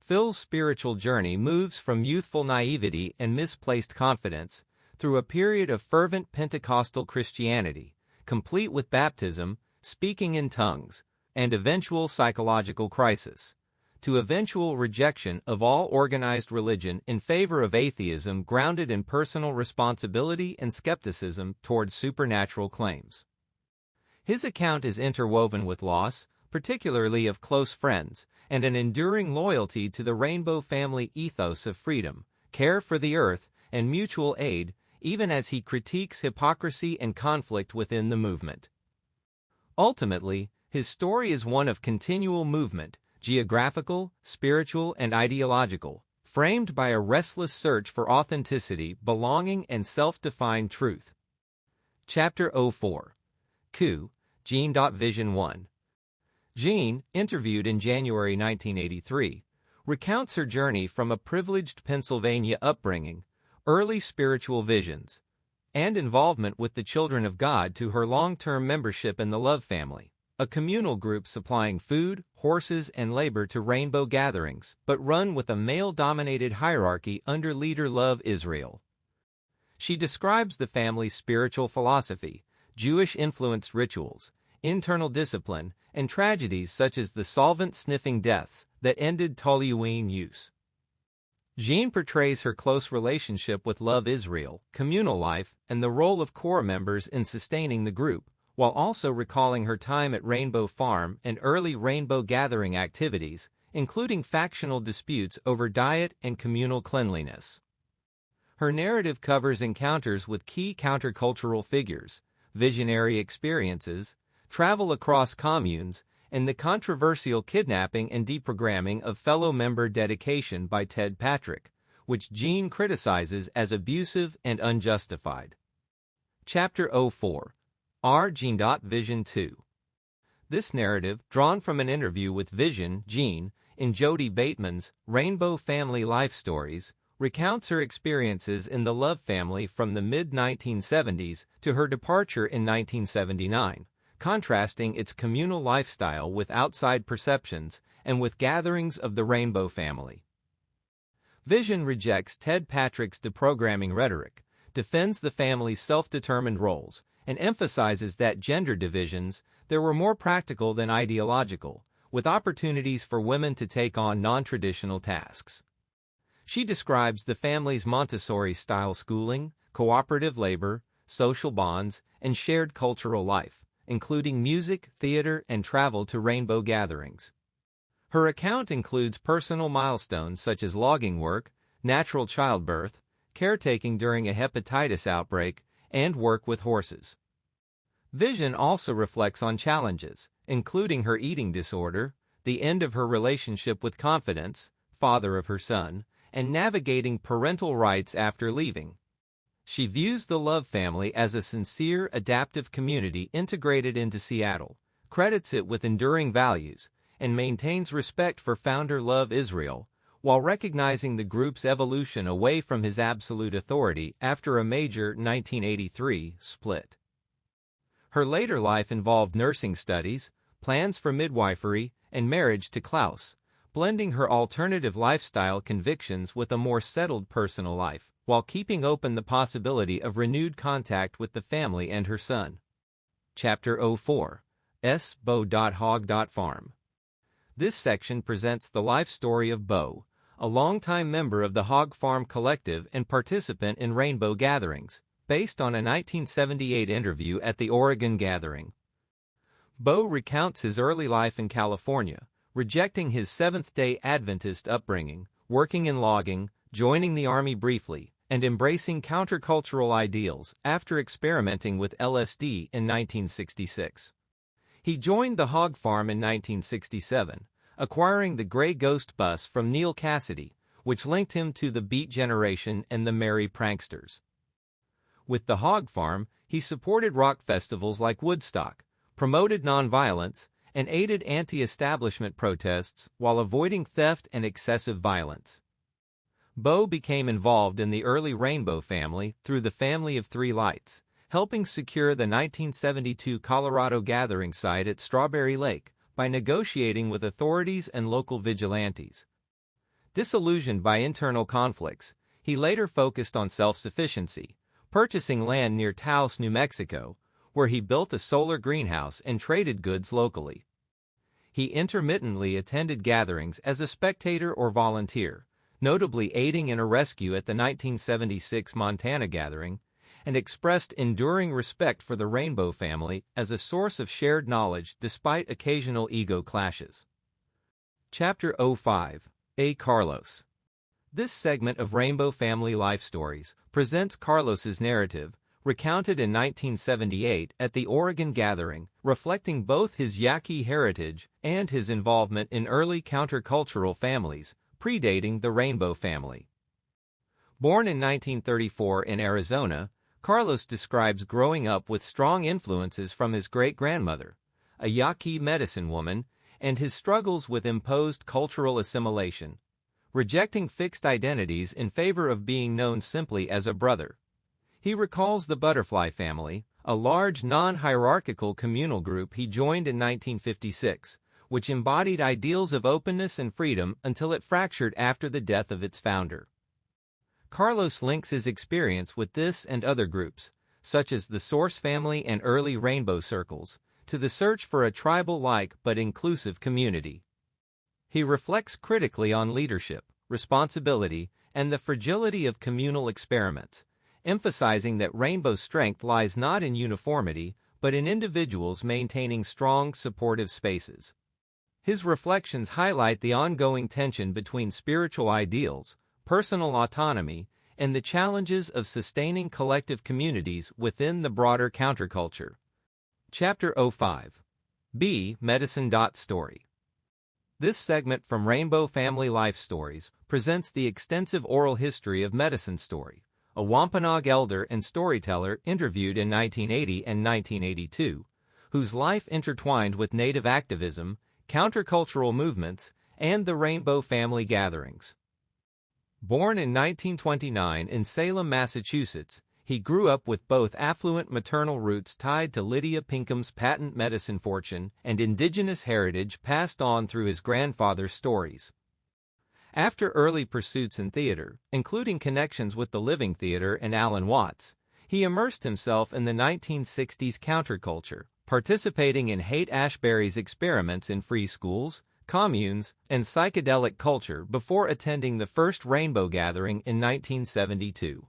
Phil's spiritual journey moves from youthful naivety and misplaced confidence through a period of fervent Pentecostal Christianity, complete with baptism, speaking in tongues, and eventual psychological crisis, to eventual rejection of all organized religion in favor of atheism grounded in personal responsibility and skepticism toward supernatural claims. His account is interwoven with loss, particularly of close friends, and an enduring loyalty to the Rainbow family ethos of freedom, care for the earth, and mutual aid, even as he critiques hypocrisy and conflict within the movement. Ultimately, his story is one of continual movement, geographical, spiritual, and ideological, framed by a restless search for authenticity, belonging, and self-defined truth. Chapter 04. Jean. Vision 1. Jean, interviewed in January 1983, recounts her journey from a privileged Pennsylvania upbringing, early spiritual visions, and involvement with the Children of God to her long-term membership in the Love Family, a communal group supplying food, horses, and labor to rainbow gatherings, but run with a male-dominated hierarchy under leader Love Israel. She describes the family's spiritual philosophy, Jewish-influenced rituals, internal discipline, and tragedies such as the solvent-sniffing deaths that ended toluene use. Jean portrays her close relationship with Love Israel, communal life, and the role of core members in sustaining the group, while also recalling her time at Rainbow Farm and early Rainbow Gathering activities, including factional disputes over diet and communal cleanliness. Her narrative covers encounters with key countercultural figures, visionary experiences, travel across communes, and the controversial kidnapping and deprogramming of fellow member Dedication by Ted Patrick, which Jean criticizes as abusive and unjustified. Chapter 04. Jean. Vision 2. This narrative, drawn from an interview with Vision, Jean, in Jody Bateman's Rainbow Family Life Stories, recounts her experiences in the Love Family from the mid-1970s to her departure in 1979. Contrasting its communal lifestyle with outside perceptions and with gatherings of the Rainbow family. Vision rejects Ted Patrick's deprogramming rhetoric, defends the family's self-determined roles, and emphasizes that gender divisions there were more practical than ideological, with opportunities for women to take on non-traditional tasks. She describes the family's Montessori-style schooling, cooperative labor, social bonds, and shared cultural life, including music, theater, and travel to rainbow gatherings. Her account includes personal milestones such as logging work, natural childbirth, caretaking during a hepatitis outbreak, and work with horses. Vision also reflects on challenges, including her eating disorder, the end of her relationship with Confidence, father of her son, and navigating parental rights after leaving. She views the Love family as a sincere, adaptive community integrated into Seattle, credits it with enduring values, and maintains respect for founder Love Israel, while recognizing the group's evolution away from his absolute authority after a major 1983 split. Her later life involved nursing studies, plans for midwifery, and marriage to Klaus, blending her alternative lifestyle convictions with a more settled personal life, while keeping open the possibility of renewed contact with the family and her son. Chapter 04. Bo.Hog.Farm. This section presents the life story of Bo, a longtime member of the Hog Farm Collective and participant in rainbow gatherings, based on a 1978 interview at the Oregon Gathering. Bo recounts his early life in California, rejecting his Seventh-day Adventist upbringing, working in logging, joining the Army briefly, and embracing countercultural ideals after experimenting with LSD in 1966. He joined the hog farm in 1967, acquiring the Gray Ghost bus from Neil Cassidy, which linked him to the Beat Generation and the Merry Pranksters. With the hog farm, he supported rock festivals like Woodstock, promoted nonviolence, and aided anti-establishment protests while avoiding theft and excessive violence. Bo became involved in the early Rainbow family through the Family of Three Lights, helping secure the 1972 Colorado gathering site at Strawberry Lake by negotiating with authorities and local vigilantes. Disillusioned by internal conflicts, he later focused on self-sufficiency, purchasing land near Taos, New Mexico, where he built a solar greenhouse and traded goods locally. He intermittently attended gatherings as a spectator or volunteer, notably aiding in a rescue at the 1976 Montana gathering, and expressed enduring respect for the Rainbow family as a source of shared knowledge despite occasional ego clashes. Chapter 05. A. Carlos. This segment of Rainbow Family Life Stories presents Carlos's narrative, recounted in 1978 at the Oregon Gathering, reflecting both his Yaqui heritage and his involvement in early countercultural families, predating the Rainbow family. Born in 1934 in Arizona, Carlos describes growing up with strong influences from his great-grandmother, a Yaqui medicine woman, and his struggles with imposed cultural assimilation, rejecting fixed identities in favor of being known simply as a brother. He recalls the Butterfly family, a large non-hierarchical communal group he joined in 1956, which embodied ideals of openness and freedom until it fractured after the death of its founder. Carlos links his experience with this and other groups, such as the Source family and early Rainbow circles, to the search for a tribal-like but inclusive community. He reflects critically on leadership, responsibility, and the fragility of communal experiments, emphasizing that Rainbow's strength lies not in uniformity, but in individuals maintaining strong, supportive spaces. His reflections highlight the ongoing tension between spiritual ideals, personal autonomy, and the challenges of sustaining collective communities within the broader counterculture. Chapter 05. B. Medicine. Story. This segment from Rainbow Family Life Stories presents the extensive oral history of Medicine Story, a Wampanoag elder and storyteller interviewed in 1980 and 1982, whose life intertwined with Native activism, countercultural movements, and the Rainbow family gatherings. Born in 1929 in Salem, Massachusetts, he grew up with both affluent maternal roots tied to Lydia Pinkham's patent medicine fortune and indigenous heritage passed on through his grandfather's stories. After early pursuits in theater, including connections with the Living Theater and Alan Watts, he immersed himself in the 1960s counterculture, participating in Haight-Ashbury's experiments in free schools, communes, and psychedelic culture before attending the first Rainbow Gathering in 1972.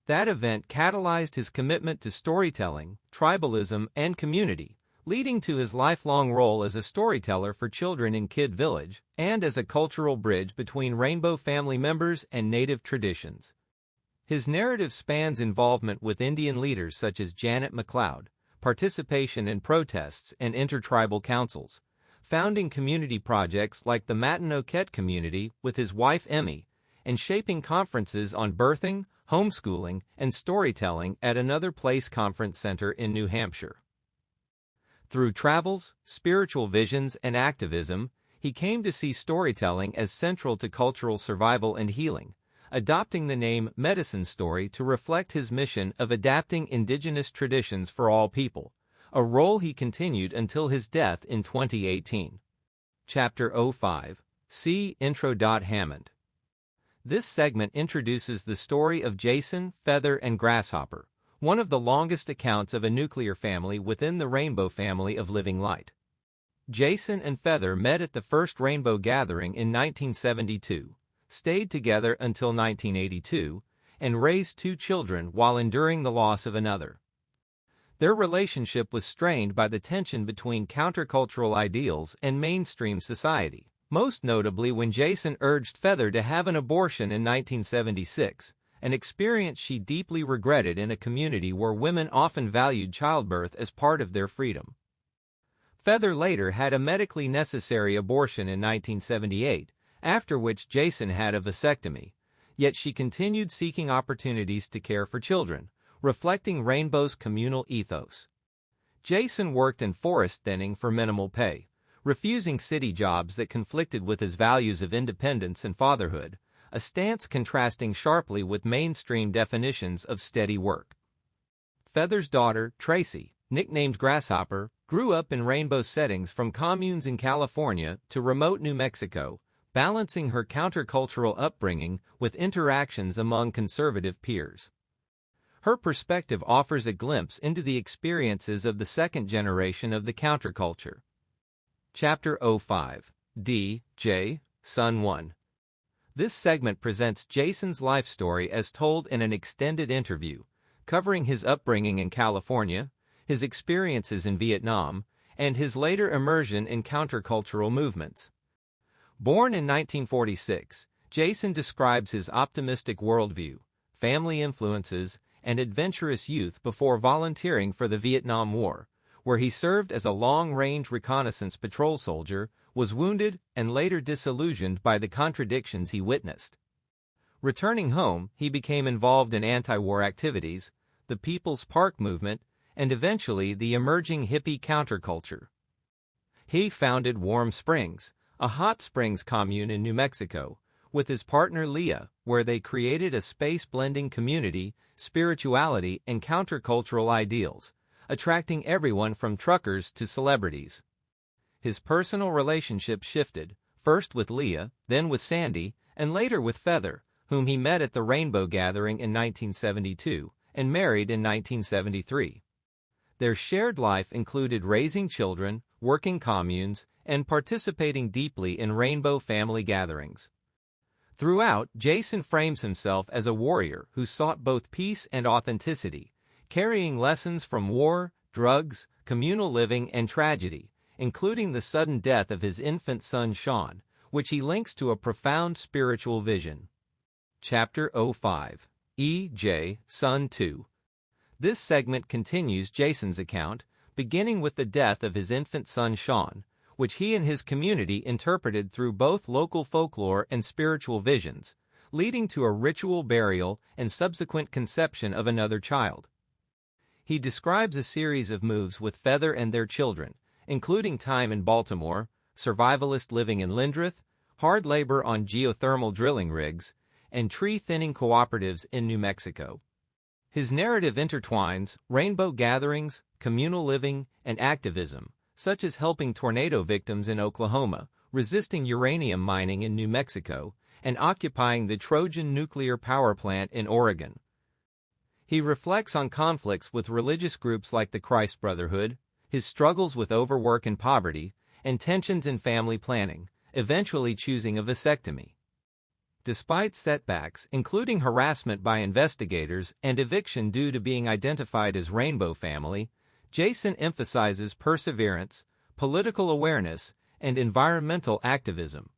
That event catalyzed his commitment to storytelling, tribalism, and community, leading to his lifelong role as a storyteller for children in Kid Village and as a cultural bridge between Rainbow family members and native traditions. His narrative spans involvement with Indian leaders such as Janet McLeod, participation in protests and intertribal councils, founding community projects like the Matanoket community with his wife Emmy, and shaping conferences on birthing, homeschooling, and storytelling at Another Place Conference Center in New Hampshire. Through travels, spiritual visions, and activism, he came to see storytelling as central to cultural survival and healing, adopting the name Medicine Story to reflect his mission of adapting indigenous traditions for all people, a role he continued until his death in 2018. Chapter 05. See Intro. Hammond. This segment introduces the story of Jason, Feather, and Grasshopper, one of the longest accounts of a nuclear family within the Rainbow family of living light. Jason and Feather met at the first Rainbow Gathering in 1972, stayed together until 1982, and raised 2 children while enduring the loss of another. Their relationship was strained by the tension between countercultural ideals and mainstream society, most notably when Jason urged Feather to have an abortion in 1976, an experience she deeply regretted in a community where women often valued childbirth as part of their freedom. Feather later had a medically necessary abortion in 1978, after which Jason had a vasectomy, yet she continued seeking opportunities to care for children, reflecting Rainbow's communal ethos. Jason worked in forest thinning for minimal pay, refusing city jobs that conflicted with his values of independence and fatherhood, a stance contrasting sharply with mainstream definitions of steady work. Feather's daughter, Tracy, nicknamed Grasshopper, grew up in Rainbow settings from communes in California to remote New Mexico, balancing her countercultural upbringing with interactions among conservative peers. Her perspective offers a glimpse into the experiences of the second generation of the counterculture. Chapter 05. D. J. Son 1. This segment presents Jason's life story as told in an extended interview, covering his upbringing in California, his experiences in Vietnam, and his later immersion in countercultural movements. Born in 1946, Jason describes his optimistic worldview, family influences, and adventurous youth before volunteering for the Vietnam War, where he served as a long-range reconnaissance patrol soldier, was wounded, and later disillusioned by the contradictions he witnessed. Returning home, he became involved in anti-war activities, the People's Park movement, and eventually the emerging hippie counterculture. He founded Warm Springs, a hot springs commune in New Mexico, with his partner Leah, where they created a space-blending community, spirituality, and countercultural ideals, attracting everyone from truckers to celebrities. His personal relationship shifted, first with Leah, then with Sandy, and later with Feather, whom he met at the Rainbow Gathering in 1972 and married in 1973. Their shared life included raising children, working communes, and participating deeply in Rainbow family gatherings. Throughout, Jason frames himself as a warrior who sought both peace and authenticity, carrying lessons from war, drugs, communal living, and tragedy, including the sudden death of his infant son Sean, which he links to a profound spiritual vision. Chapter 05. E. J. Son 2. This segment continues Jason's account, beginning with the death of his infant son Sean, which he and his community interpreted through both local folklore and spiritual visions, leading to a ritual burial and subsequent conception of another child. He describes a series of moves with Feather and their children, including time in Baltimore, survivalist living in Lindrith, hard labor on geothermal drilling rigs, and tree-thinning cooperatives in New Mexico. His narrative intertwines rainbow gatherings, communal living, and activism, such as helping tornado victims in Oklahoma, resisting uranium mining in New Mexico, and occupying the Trojan nuclear power plant in Oregon. He reflects on conflicts with religious groups like the Christ Brotherhood, his struggles with overwork and poverty, and tensions in family planning, eventually choosing a vasectomy. Despite setbacks, including harassment by investigators and eviction due to being identified as Rainbow Family, Jason emphasizes perseverance, political awareness, and environmental activism.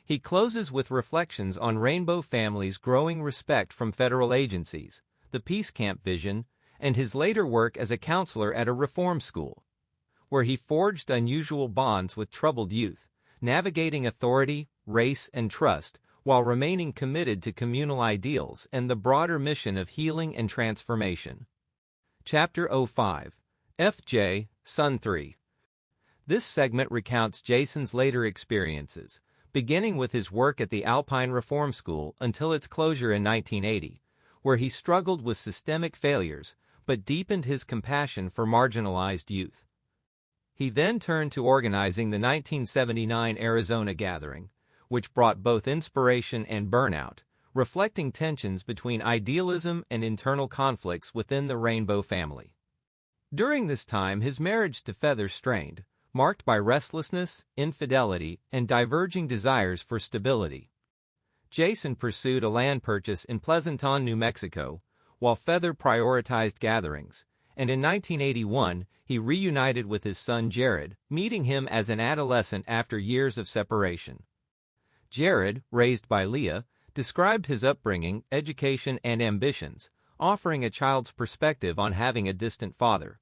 He closes with reflections on Rainbow Family's growing respect from federal agencies, the Peace Camp vision, and his later work as a counselor at a reform school, where he forged unusual bonds with troubled youth, navigating authority, race, and trust, while remaining committed to communal ideals and the broader mission of healing and transformation. Chapter 05. F.J. Son 3. This segment recounts Jason's later experiences, beginning with his work at the Alpine Reform School until its closure in 1980, where he struggled with systemic failures but deepened his compassion for marginalized youth. He then turned to organizing the 1979 Arizona Gathering, which brought both inspiration and burnout, reflecting tensions between idealism and internal conflicts within the Rainbow Family. During this time, his marriage to Feather strained, marked by restlessness, infidelity, and diverging desires for stability. Jason pursued a land purchase in Pleasanton, New Mexico, while Feather prioritized gatherings, and in 1981 he reunited with his son Jared, meeting him as an adolescent after years of separation. Jared, raised by Leah, described his upbringing, education, and ambitions, offering a child's perspective on having a distant father.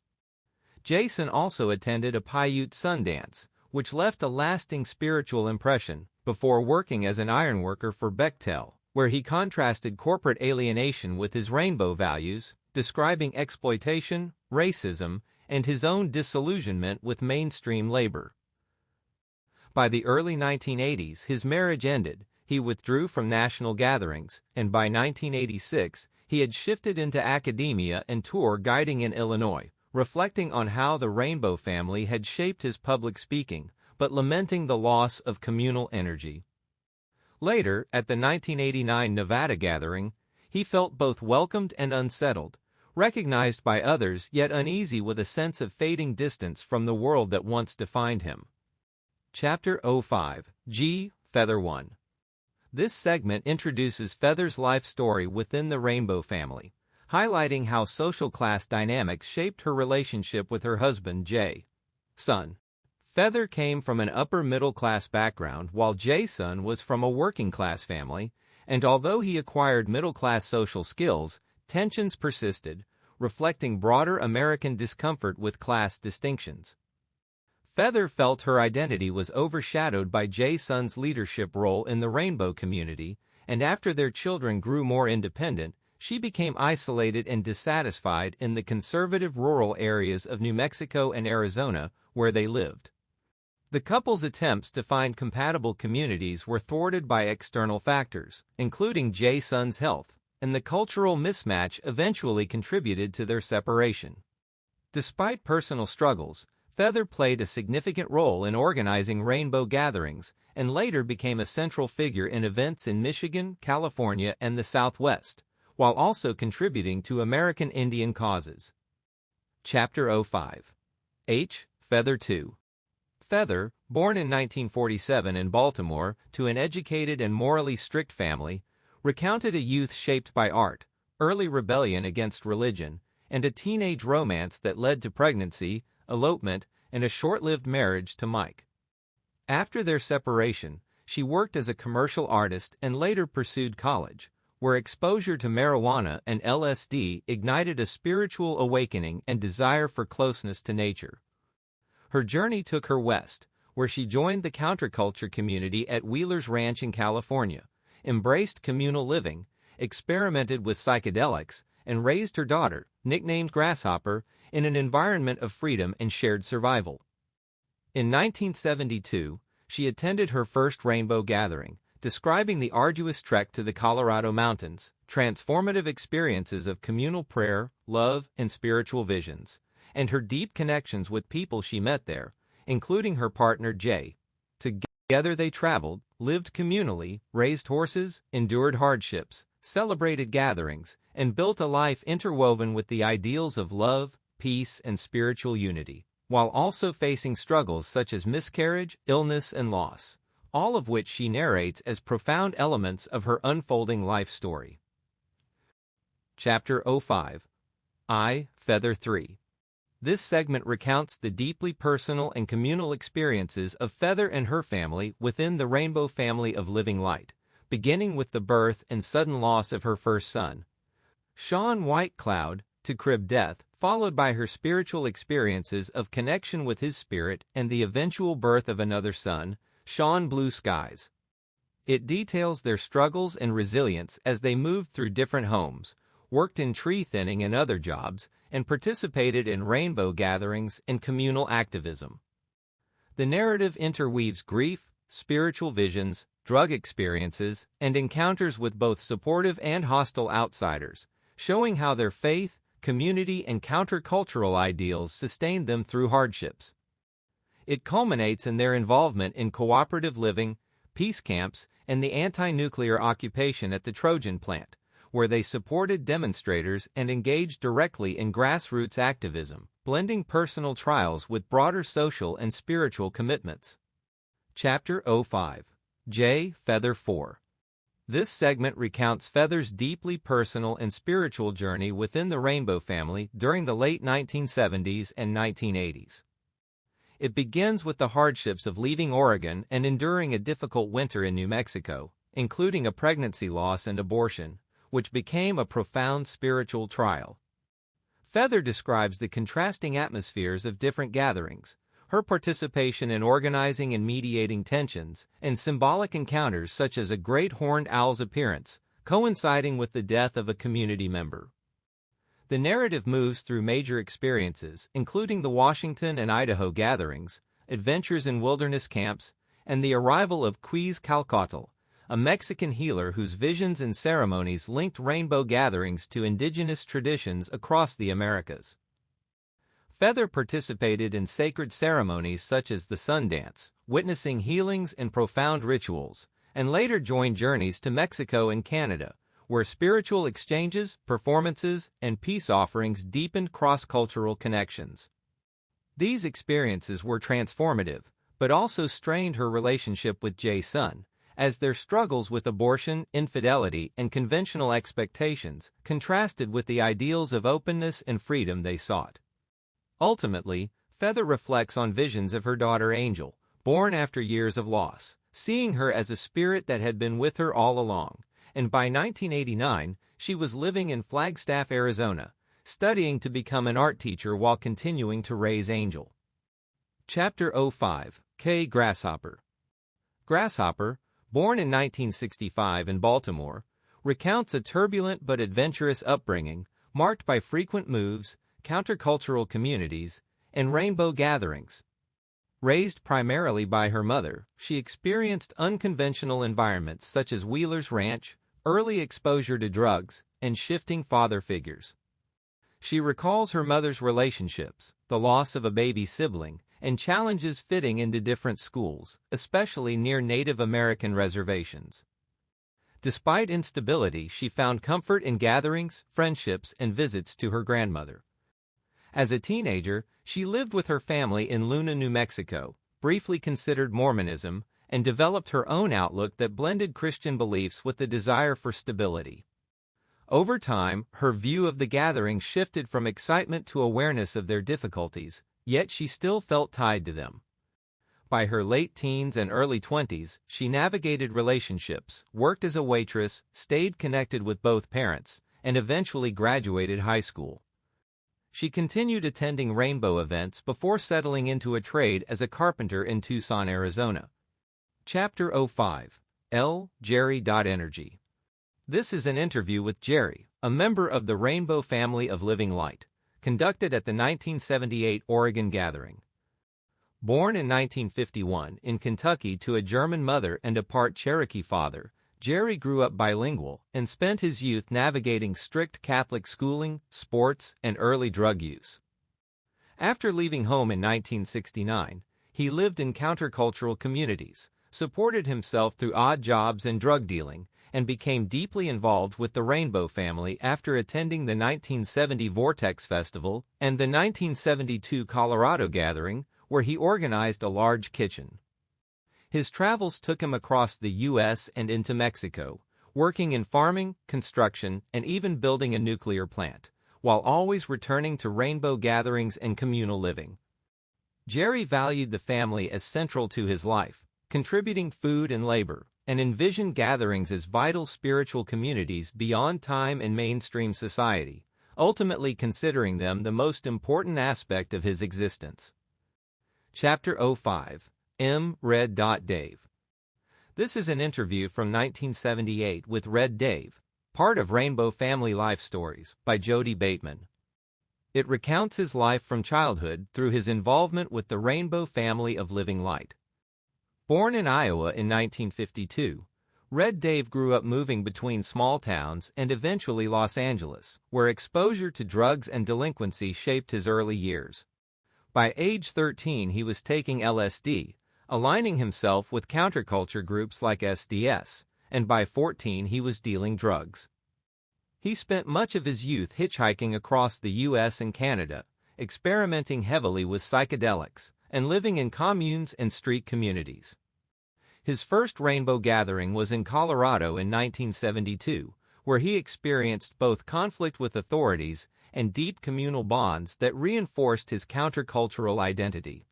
Jason also attended a Paiute sun dance, which left a lasting spiritual impression, before working as an ironworker for Bechtel, where he contrasted corporate alienation with his rainbow values, describing exploitation, racism, and his own disillusionment with mainstream labor. By the early 1980s, his marriage ended, he withdrew from national gatherings, and by 1986, he had shifted into academia and tour guiding in Illinois, reflecting on how the Rainbow Family had shaped his public speaking, but lamenting the loss of communal energy. Later, at the 1989 Nevada Gathering, he felt both welcomed and unsettled, recognized by others yet uneasy with a sense of fading distance from the world that once defined him. Chapter 05. G. Feather 1. This segment introduces Feather's life story within the Rainbow Family, highlighting how social class dynamics shaped her relationship with her husband, Jay. Son. Feather came from an upper-middle-class background while Jason was from a working-class family, and although he acquired middle-class social skills, tensions persisted, reflecting broader American discomfort with class distinctions. Feather felt her identity was overshadowed by Jason's leadership role in the Rainbow community, and after their children grew more independent, she became isolated and dissatisfied in the conservative rural areas of New Mexico and Arizona where they lived. The couple's attempts to find compatible communities were thwarted by external factors, including Jason's health, and the cultural mismatch eventually contributed to their separation. Despite personal struggles, Feather played a significant role in organizing Rainbow gatherings and later became a central figure in events in Michigan, California, and the Southwest, while also contributing to American Indian causes. Chapter 05. H. Feather 2. Feather, born in 1947 in Baltimore to an educated and morally strict family, recounted a youth shaped by art, early rebellion against religion, and a teenage romance that led to pregnancy, elopement, and a short-lived marriage to Mike. After their separation, she worked as a commercial artist and later pursued college, where exposure to marijuana and LSD ignited a spiritual awakening and desire for closeness to nature. Her journey took her west, where she joined the counterculture community at Wheeler's Ranch in California, embraced communal living, experimented with psychedelics, and raised her daughter, nicknamed Grasshopper, in an environment of freedom and shared survival. In 1972, she attended her first Rainbow Gathering, describing the arduous trek to the Colorado mountains, transformative experiences of communal prayer, love, and spiritual visions, and her deep connections with people she met there, including her partner Jay. Together Together they traveled, lived communally, raised horses, endured hardships, celebrated gatherings, and built a life interwoven with the ideals of love, peace, and spiritual unity, while also facing struggles such as miscarriage, illness, and loss, all of which she narrates as profound elements of her unfolding life story. Chapter 05. Feather 3. This segment recounts the deeply personal and communal experiences of Feather and her family within the Rainbow family of living light, beginning with the birth and sudden loss of her first son, Sean White Cloud, to crib death, followed by her spiritual experiences of connection with his spirit and the eventual birth of another son, Sean Blue Skies. It details their struggles and resilience as they moved through different homes, worked in tree thinning and other jobs, and participated in rainbow gatherings and communal activism. The narrative interweaves grief, spiritual visions, drug experiences, and encounters with both supportive and hostile outsiders, showing how their faith, community, and countercultural ideals sustained them through hardships. It culminates in their involvement in cooperative living, peace camps, and the anti-nuclear occupation at the Trojan plant, where they supported demonstrators and engaged directly in grassroots activism, blending personal trials with broader social and spiritual commitments. Chapter 05. Feather 4. This segment recounts Feather's deeply personal and spiritual journey within the Rainbow family during the late 1970s and 1980s. It begins with the hardships of leaving Oregon and enduring a difficult winter in New Mexico, including a pregnancy loss and abortion, which became a profound spiritual trial. Feather describes the contrasting atmospheres of different gatherings, her participation in organizing and mediating tensions, and symbolic encounters such as a great horned owl's appearance, coinciding with the death of a community member. The narrative moves through major experiences, including the Washington and Idaho gatherings, adventures in wilderness camps, and the arrival of Quetzalcoatl, a Mexican healer whose visions and ceremonies linked rainbow gatherings to indigenous traditions across the Americas. Feather participated in sacred ceremonies such as the Sun Dance, witnessing healings and profound rituals, and later joined journeys to Mexico and Canada, where spiritual exchanges, performances, and peace offerings deepened cross-cultural connections. These experiences were transformative, but also strained her relationship with Jason, as their struggles with abortion, infidelity, and conventional expectations contrasted with the ideals of openness and freedom they sought. Ultimately, Feather reflects on visions of her daughter Angel, born after years of loss, seeing her as a spirit that had been with her all along, and by 1989, she was living in Flagstaff, Arizona, studying to become an art teacher while continuing to raise Angel. Chapter 05. Grasshopper. Grasshopper, born in 1965 in Baltimore, recounts a turbulent but adventurous upbringing marked by frequent moves, countercultural communities, and rainbow gatherings. Raised primarily by her mother, she experienced unconventional environments such as Wheeler's Ranch, early exposure to drugs, and shifting father figures. She recalls her mother's relationships, the loss of a baby sibling, and challenges fitting into different schools, especially near Native American reservations. Despite instability, she found comfort in gatherings, friendships, and visits to her grandmother. As a teenager, she lived with her family in Luna, New Mexico, briefly considered Mormonism, and developed her own outlook that blended Christian beliefs with the desire for stability. Over time, her view of the gatherings shifted from excitement to awareness of their difficulties, yet she still felt tied to them. By her late teens and early 20s, she navigated relationships, worked as a waitress, stayed connected with both parents, and eventually graduated high school. She continued attending rainbow events before settling into a trade as a carpenter in Tucson, Arizona. Chapter 05. Jerry.Energy. This is an interview with Jerry, a member of the Rainbow family of Living Light, conducted at the 1978 Oregon Gathering. Born in 1951 in Kentucky to a German mother and a part Cherokee father, Jerry grew up bilingual and spent his youth navigating strict Catholic schooling, sports, and early drug use. After leaving home in 1969, he lived in countercultural communities, supported himself through odd jobs and drug dealing, and became deeply involved with the Rainbow family after attending the 1970 Vortex Festival and the 1972 Colorado Gathering, where he organized a large kitchen. His travels took him across the U.S. and into Mexico, working in farming, construction, and even building a nuclear plant, while always returning to rainbow gatherings and communal living. Jerry valued the family as central to his life, contributing food and labor, and envisioned gatherings as vital spiritual communities beyond time and mainstream society, ultimately considering them the most important aspect of his existence. Chapter 05. M. Red Dave. This is an interview from 1978 with Red Dave, part of Rainbow Family Life Stories, by Jody Bateman. It recounts his life from childhood through his involvement with the Rainbow family of Living Light. Born in Iowa in 1952, Red Dave grew up moving between small towns and eventually Los Angeles, where exposure to drugs and delinquency shaped his early years. By age 13, he was taking LSD, aligning himself with counterculture groups like SDS, and by 14 he was dealing drugs. He spent much of his youth hitchhiking across the U.S. and Canada, experimenting heavily with psychedelics, and living in communes and street communities. His first rainbow gathering was in Colorado in 1972, where he experienced both conflict with authorities and deep communal bonds that reinforced his countercultural identity.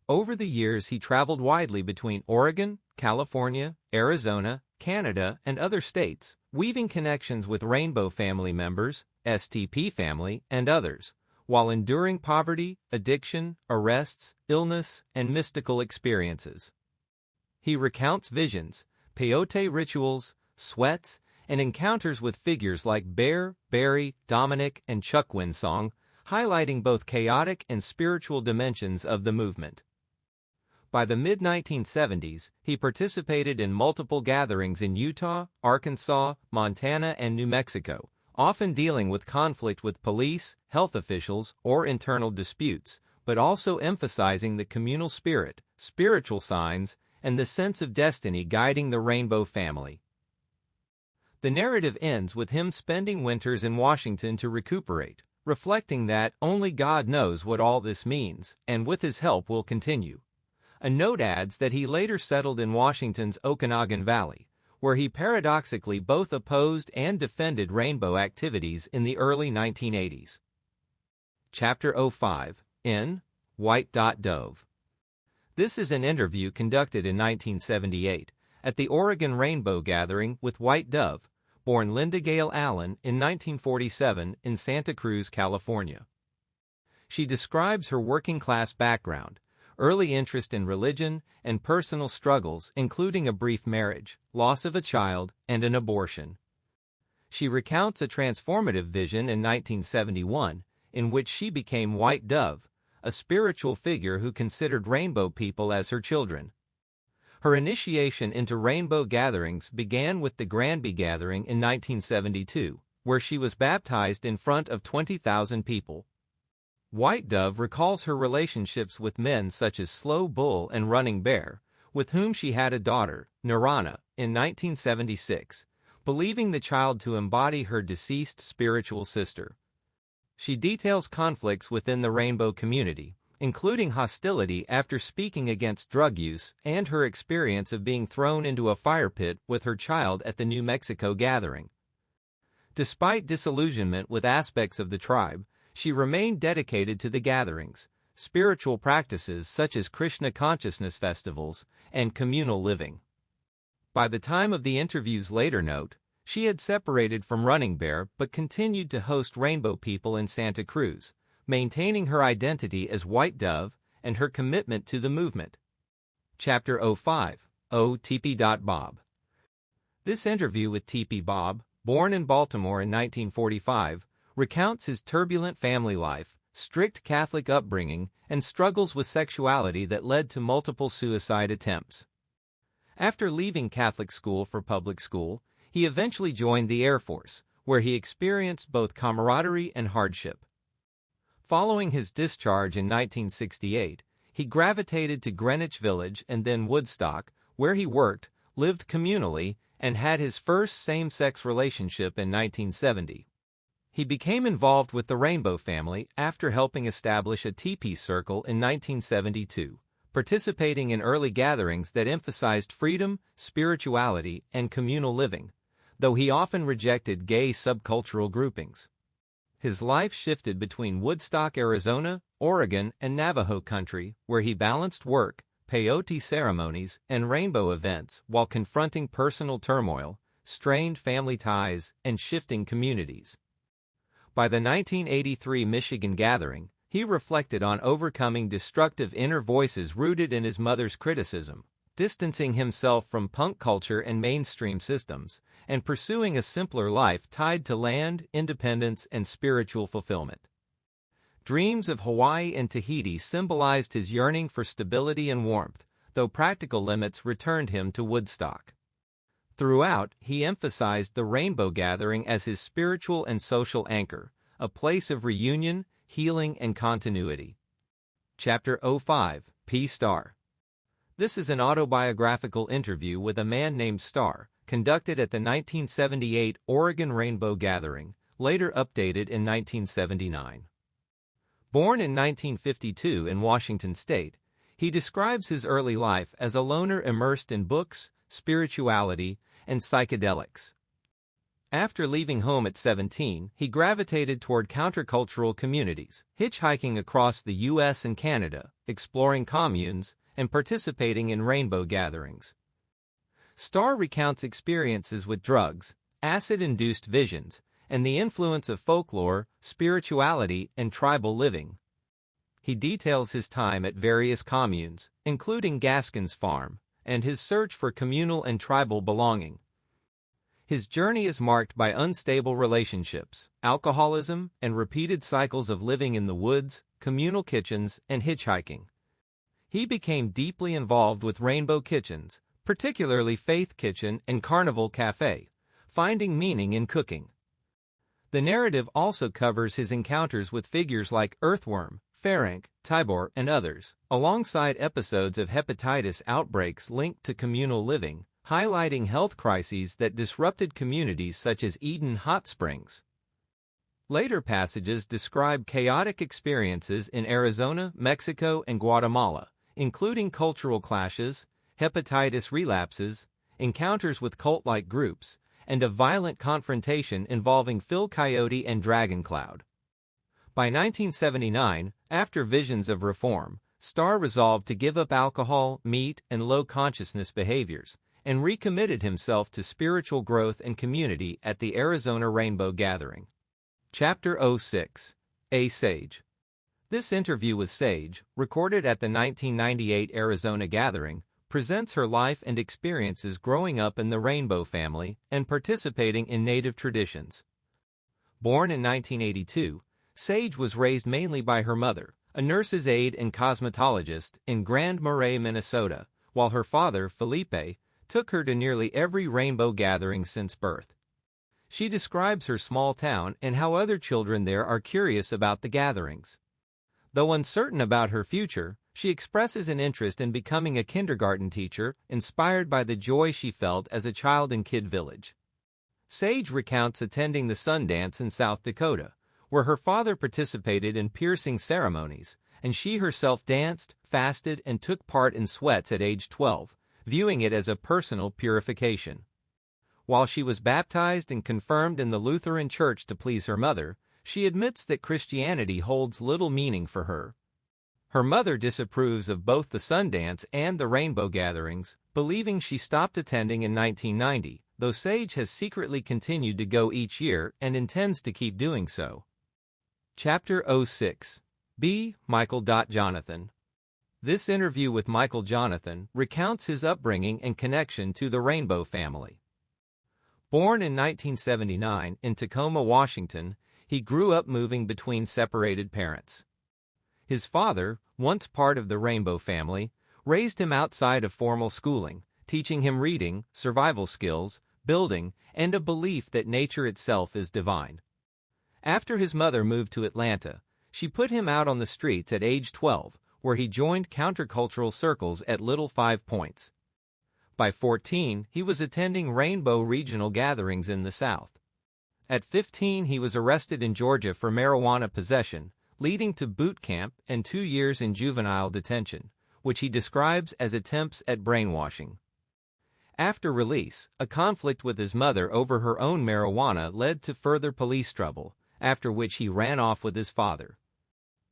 Over the years, he traveled widely between Oregon, California, Arizona, Canada, and other states, weaving connections with Rainbow family members, STP family, and others, while enduring poverty, addiction, arrests, illness, and mystical experiences. He recounts visions, peyote rituals, sweats, and encounters with figures like Bear, Barry, Dominic, and Chuck Winsong, highlighting both chaotic and spiritual dimensions of the movement. By the mid-1970s, he participated in multiple gatherings in Utah, Arkansas, Montana, and New Mexico, often dealing with conflict with police, health officials, or internal disputes, but also emphasizing the communal spirit, spiritual signs, and the sense of destiny guiding the Rainbow family. The narrative ends with him spending winters in Washington to recuperate, reflecting that only God knows what all this means, and with his help will continue. A note adds that he later settled in Washington's Okanagan Valley, where he paradoxically both opposed and defended rainbow activities in the early 1980s. Chapter 05. In White Dove. This is an interview conducted in 1978 at the Oregon Rainbow Gathering with White Dove, born Linda Gale Allen in 1947 in Santa Cruz, California. She describes her working-class background, early interest in religion, and personal struggles including a brief marriage, loss of a child, and an abortion. She recounts a transformative vision in 1971 in which she became White Dove, a spiritual figure who considered rainbow people as her children. Her initiation into rainbow gatherings began with the Granby Gathering in 1972, where she was baptized in front of 20,000 people. White Dove recalls her relationships with men such as Slow Bull and Running Bear, with whom she had a daughter, Nirana, in 1976, believing the child to embody her deceased spiritual sister. She details conflicts within the rainbow community, including hostility after speaking against drug use and her experience of being thrown into a fire pit with her child at the New Mexico gathering. Despite disillusionment with aspects of the tribe, she remained dedicated to the gatherings, spiritual practices such as Krishna consciousness festivals, and communal living. By the time of the interview's later note, she had separated from Running Bear but continued to host rainbow people in Santa Cruz, maintaining her identity as White Dove and her commitment to the movement. Chapter 05. O.T.P. Bob. This interview with T.P. Bob, born in Baltimore in 1945, recounts his turbulent family life, strict Catholic upbringing, and struggles with sexuality that led to multiple suicide attempts. After leaving Catholic school for public school, he eventually joined the Air Force, where he experienced both camaraderie and hardship. Following his discharge in 1968, he gravitated to Greenwich Village and then Woodstock, where he worked, lived communally, and had his first same-sex relationship in 1970. He became involved with the Rainbow family after helping establish a teepee circle in 1972, participating in early gatherings that emphasized freedom, spirituality, and communal living, though he often rejected gay subcultural groupings. His life shifted between Woodstock, Arizona, Oregon, and Navajo country, where he balanced work, peyote ceremonies, and rainbow events while confronting personal turmoil, strained family ties, and shifting communities. By the 1983 Michigan gathering, he reflected on overcoming destructive inner voices rooted in his mother's criticism, distancing himself from punk culture and mainstream systems, and pursuing a simpler life tied to land, independence, and spiritual fulfillment. Dreams of Hawaii and Tahiti symbolized his yearning for stability and warmth, though practical limits returned him to Woodstock. Throughout, he emphasized the Rainbow Gathering as his spiritual and social anchor, a place of reunion, healing, and continuity. Chapter 05, P. Star. This is an autobiographical interview with a man named Star, conducted at the 1978 Oregon Rainbow Gathering, later updated in 1979. Born in 1952 in Washington State, he describes his early life as a loner immersed in books, spirituality, and psychedelics. After leaving home at 17, he gravitated toward countercultural communities, hitchhiking across the U.S. and Canada, exploring communes, and participating in rainbow gatherings. Starr recounts experiences with drugs, acid-induced visions, and the influence of folklore, spirituality, and tribal living. He details his time at various communes, including Gaskin's Farm, and his search for communal and tribal belonging. His journey is marked by unstable relationships, alcoholism, and repeated cycles of living in the woods, communal kitchens, and hitchhiking. He became deeply involved with Rainbow Kitchens, particularly Faith Kitchen and Carnival Cafe, finding meaning in cooking. The narrative also covers his encounters with figures like Earthworm, Ferenc, Tibor, and others, alongside episodes of hepatitis outbreaks linked to communal living, highlighting health crises that disrupted communities such as Eden Hot Springs. Later passages describe chaotic experiences in Arizona, Mexico, and Guatemala, including cultural clashes, hepatitis relapses, encounters with cult-like groups, and a violent confrontation involving Phil Coyote and Dragon Cloud. By 1979, after visions of reform, Starr resolved to give up alcohol, meat, and low-consciousness behaviors, and recommitted himself to spiritual growth and community at the Arizona Rainbow Gathering. Chapter 06, A. Sage. This interview with Sage, recorded at the 1998 Arizona Gathering, presents her life and experiences growing up in the Rainbow family and participating in Native traditions. Born in 1982, Sage was raised mainly by her mother, a nurse's aide and cosmetologist in Grand Marais, Minnesota, while her father, Felipe, took her to nearly every Rainbow Gathering since birth. She describes her small town and how other children there are curious about the gatherings. Though uncertain about her future, she expresses an interest in becoming a kindergarten teacher, inspired by the joy she felt as a child in Kid Village. Sage recounts attending the Sundance in South Dakota, where her father participated in piercing ceremonies, and she herself danced, fasted, and took part in sweats at age 12, viewing it as a personal purification. While she was baptized and confirmed in the Lutheran Church to please her mother, she admits that Christianity holds little meaning for her. Her mother disapproves of both the Sundance and the Rainbow Gatherings, believing she stopped attending in 1990, though Sage has secretly continued to go each year and intends to keep doing so. Chapter 06, B. Michael Jonathan. This interview with Michael Jonathan recounts his upbringing and connection to the Rainbow family. Born in 1979 in Tacoma, Washington, he grew up moving between separated parents. His father, once part of the Rainbow family, raised him outside of formal schooling, teaching him reading, survival skills, building, and a belief that nature itself is divine. After his mother moved to Atlanta, she put him out on the streets at age 12, where he joined countercultural circles at Little 5 Points. By 14, he was attending Rainbow regional gatherings in the South. At 15, he was arrested in Georgia for marijuana possession, leading to boot camp and 2 years in juvenile detention, which he describes as attempts at brainwashing. After release, a conflict with his mother over her own marijuana led to further police trouble, after which he ran off with his father.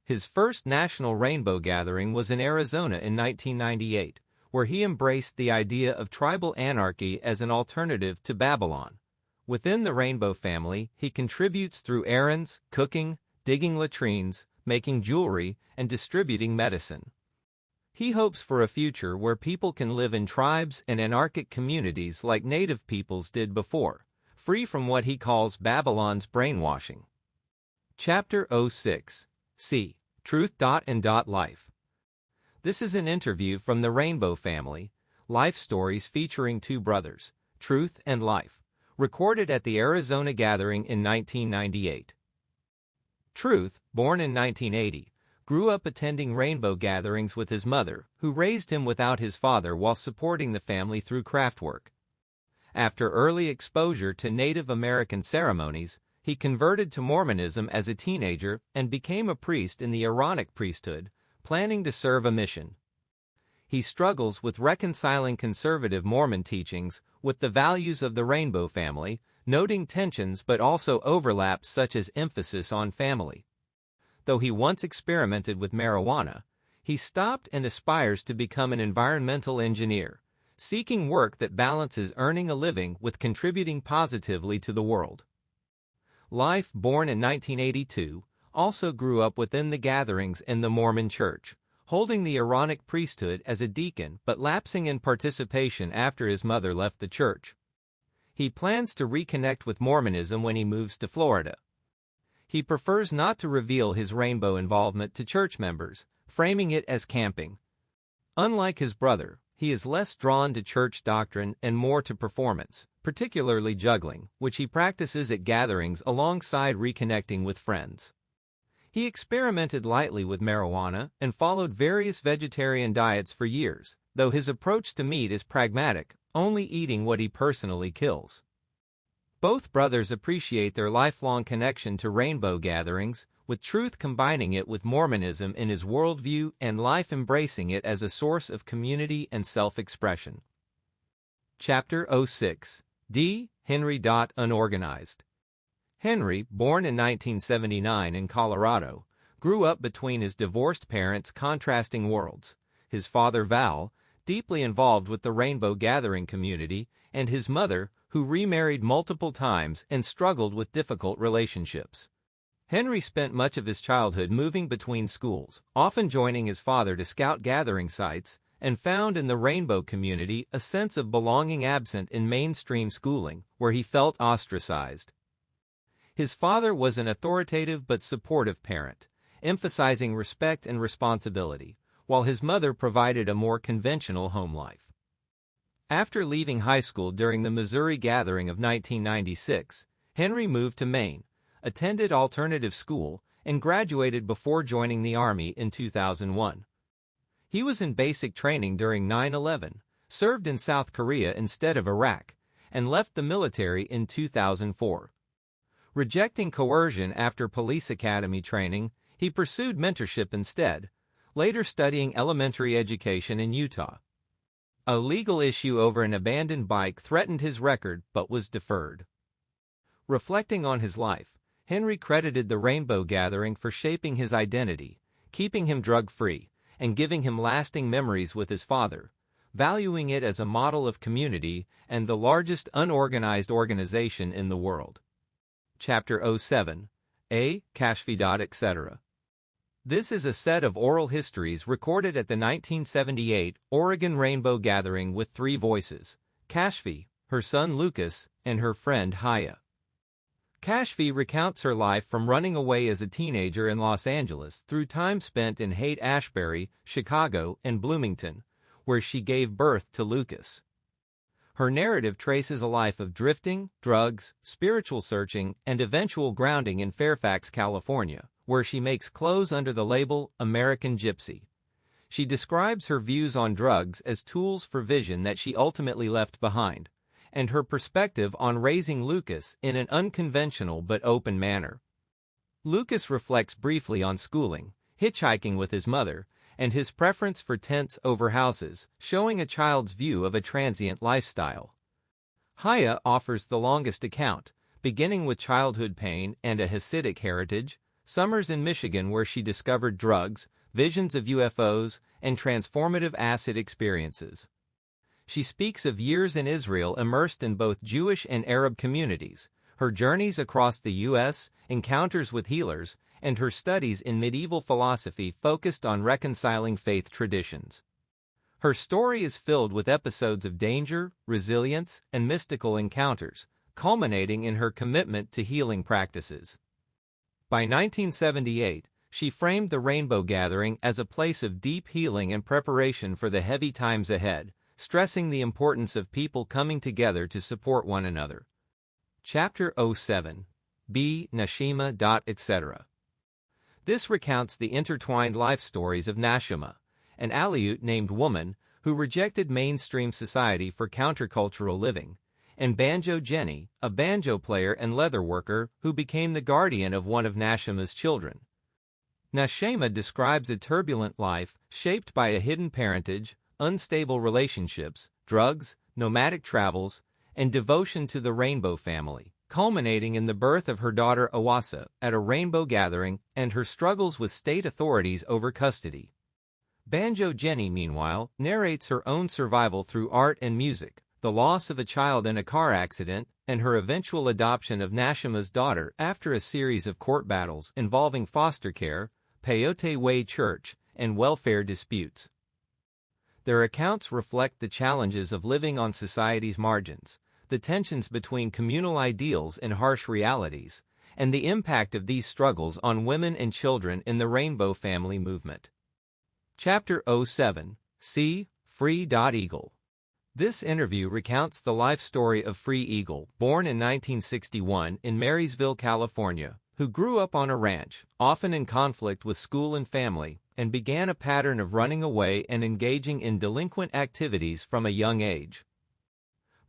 His first national rainbow gathering was in Arizona in 1998, where he embraced the idea of tribal anarchy as an alternative to Babylon. Within the Rainbow family, he contributes through errands, cooking, digging latrines, making jewelry, and distributing medicine. He hopes for a future where people can live in tribes and anarchic communities like native peoples did before, free from what he calls Babylon's brainwashing. Chapter 06. C. Truth. And Life. This is an interview from the Rainbow family, life stories featuring two brothers, Truth and Life, recorded at the Arizona gathering in 1998. Truth, born in 1980, grew up attending rainbow gatherings with his mother, who raised him without his father while supporting the family through craft work. After early exposure to Native American ceremonies, he converted to Mormonism as a teenager and became a priest in the Aaronic priesthood, planning to serve a mission. He struggles with reconciling conservative Mormon teachings with the values of the Rainbow family, noting tensions but also overlaps such as emphasis on family. Though he once experimented with marijuana, he stopped and aspires to become an environmental engineer, seeking work that balances earning a living with contributing positively to the world. Life, born in 1982, also grew up within the gatherings in the Mormon Church, holding the Aaronic priesthood as a deacon but lapsing in participation after his mother left the church. He plans to reconnect with Mormonism when he moves to Florida. He prefers not to reveal his rainbow involvement to church members, framing it as camping. Unlike his brother, he is less drawn to church doctrine and more to performance, particularly juggling, which he practices at gatherings alongside reconnecting with friends. He experimented lightly with marijuana and followed various vegetarian diets for years, though his approach to meat is pragmatic, only eating what he personally kills. Both brothers appreciate their lifelong connection to rainbow gatherings, with Truth combining it with Mormonism in his worldview and Life embracing it as a source of community and self-expression. Chapter 06. D. Henry. Unorganized. Henry, born in 1979 in Colorado, grew up between his divorced parents' contrasting worlds, his father Val, deeply involved with the rainbow gathering community, and his mother, who remarried multiple times and struggled with difficult relationships. Henry spent much of his childhood moving between schools, often joining his father to scout gathering sites, and found in the rainbow community a sense of belonging absent in mainstream schooling, where he felt ostracized. His father was an authoritative but supportive parent, emphasizing respect and responsibility, while his mother provided a more conventional home life. After leaving high school during the Missouri Gathering of 1996, Henry moved to Maine, attended alternative school, and graduated before joining the Army in 2001. He was in basic training during 9/11, served in South Korea instead of Iraq, and left the military in 2004. Rejecting coercion after police academy training, he pursued mentorship instead, later studying elementary education in Utah. A legal issue over an abandoned bike threatened his record but was deferred. Reflecting on his life, Henry credited the Rainbow Gathering for shaping his identity, keeping him drug-free, and giving him lasting memories with his father, valuing it as a model of community and the largest unorganized organization in the world. Chapter 07. A. Kashfi. Etc. This is a set of oral histories recorded at the 1978 Oregon Rainbow Gathering with three voices, Kashfi, her son Lucas, and her friend Haya. Kashfi recounts her life from running away as a teenager in Los Angeles through time spent in Haight-Ashbury, Chicago, and Bloomington, where she gave birth to Lucas. Her narrative traces a life of drifting, drugs, spiritual searching, and eventual grounding in Fairfax, California, where she makes clothes under the label American Gypsy. She describes her views on drugs as tools for vision that she ultimately left behind, and her perspective on raising Lucas in an unconventional but open manner. Lucas reflects briefly on schooling, hitchhiking with his mother, and his preference for tents over houses, showing a child's view of a transient lifestyle. Haya offers the longest account, beginning with childhood pain and a Hasidic heritage, summers in Michigan where she discovered drugs, visions of UFOs, and transformative acid experiences. She speaks of years in Israel immersed in both Jewish and Arab communities, her journeys across the U.S., encounters with healers, and her studies in medieval philosophy focused on reconciling faith traditions. Her story is filled with episodes of danger, resilience, and mystical encounters, culminating in her commitment to healing practices. By 1978, she framed the Rainbow Gathering as a place of deep healing and preparation for the heavy times ahead, stressing the importance of people coming together to support one another. Chapter 07. B. Nashima. Etc. This recounts the intertwined life stories of Nashima, an Aleut named woman who rejected mainstream society for countercultural living, and Banjo Jenny, a banjo player and leather worker who became the guardian of one of Nashima's children. Nashima describes a turbulent life shaped by a hidden parentage, unstable relationships, drugs, nomadic travels, and devotion to the Rainbow family, culminating in the birth of her daughter Awasa at a Rainbow Gathering and her struggles with state authorities over custody. Banjo Jenny, meanwhile, narrates her own survival through art and music, the loss of a child in a car accident, and her eventual adoption of Nashima's daughter after a series of court battles involving foster care, Peyote Way Church, and welfare disputes. Their accounts reflect the challenges of living on society's margins, the tensions between communal ideals and harsh realities, and the impact of these struggles on women and children in the Rainbow Family movement. Chapter 07. C. Free. Eagle. This interview recounts the life story of Free Eagle, born in 1961 in Marysville, California, who grew up on a ranch, often in conflict with school and family, and began a pattern of running away and engaging in delinquent activities from a young age.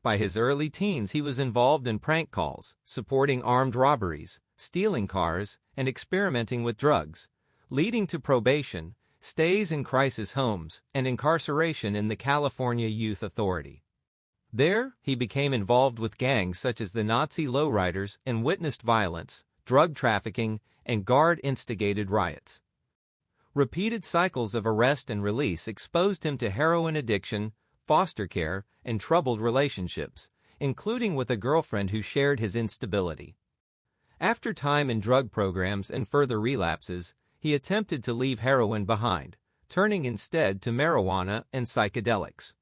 By his early teens, he was involved in prank calls, supporting armed robberies, stealing cars, and experimenting with drugs, leading to probation, stays in crisis homes, and incarceration in the California Youth Authority. There, he became involved with gangs such as the Nazi Lowriders and witnessed violence, drug trafficking, and guard-instigated riots. Repeated cycles of arrest and release exposed him to heroin addiction, foster care, and troubled relationships, including with a girlfriend who shared his instability. After time in drug programs and further relapses, he attempted to leave heroin behind, turning instead to marijuana and psychedelics.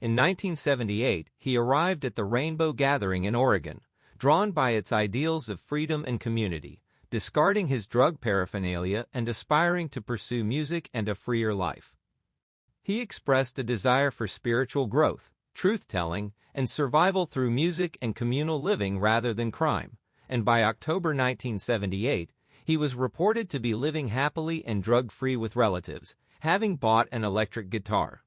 In 1978, he arrived at the Rainbow Gathering in Oregon, drawn by its ideals of freedom and community, discarding his drug paraphernalia and aspiring to pursue music and a freer life. He expressed a desire for spiritual growth, truth-telling, and survival through music and communal living rather than crime, and by October 1978, he was reported to be living happily and drug-free with relatives, having bought an electric guitar.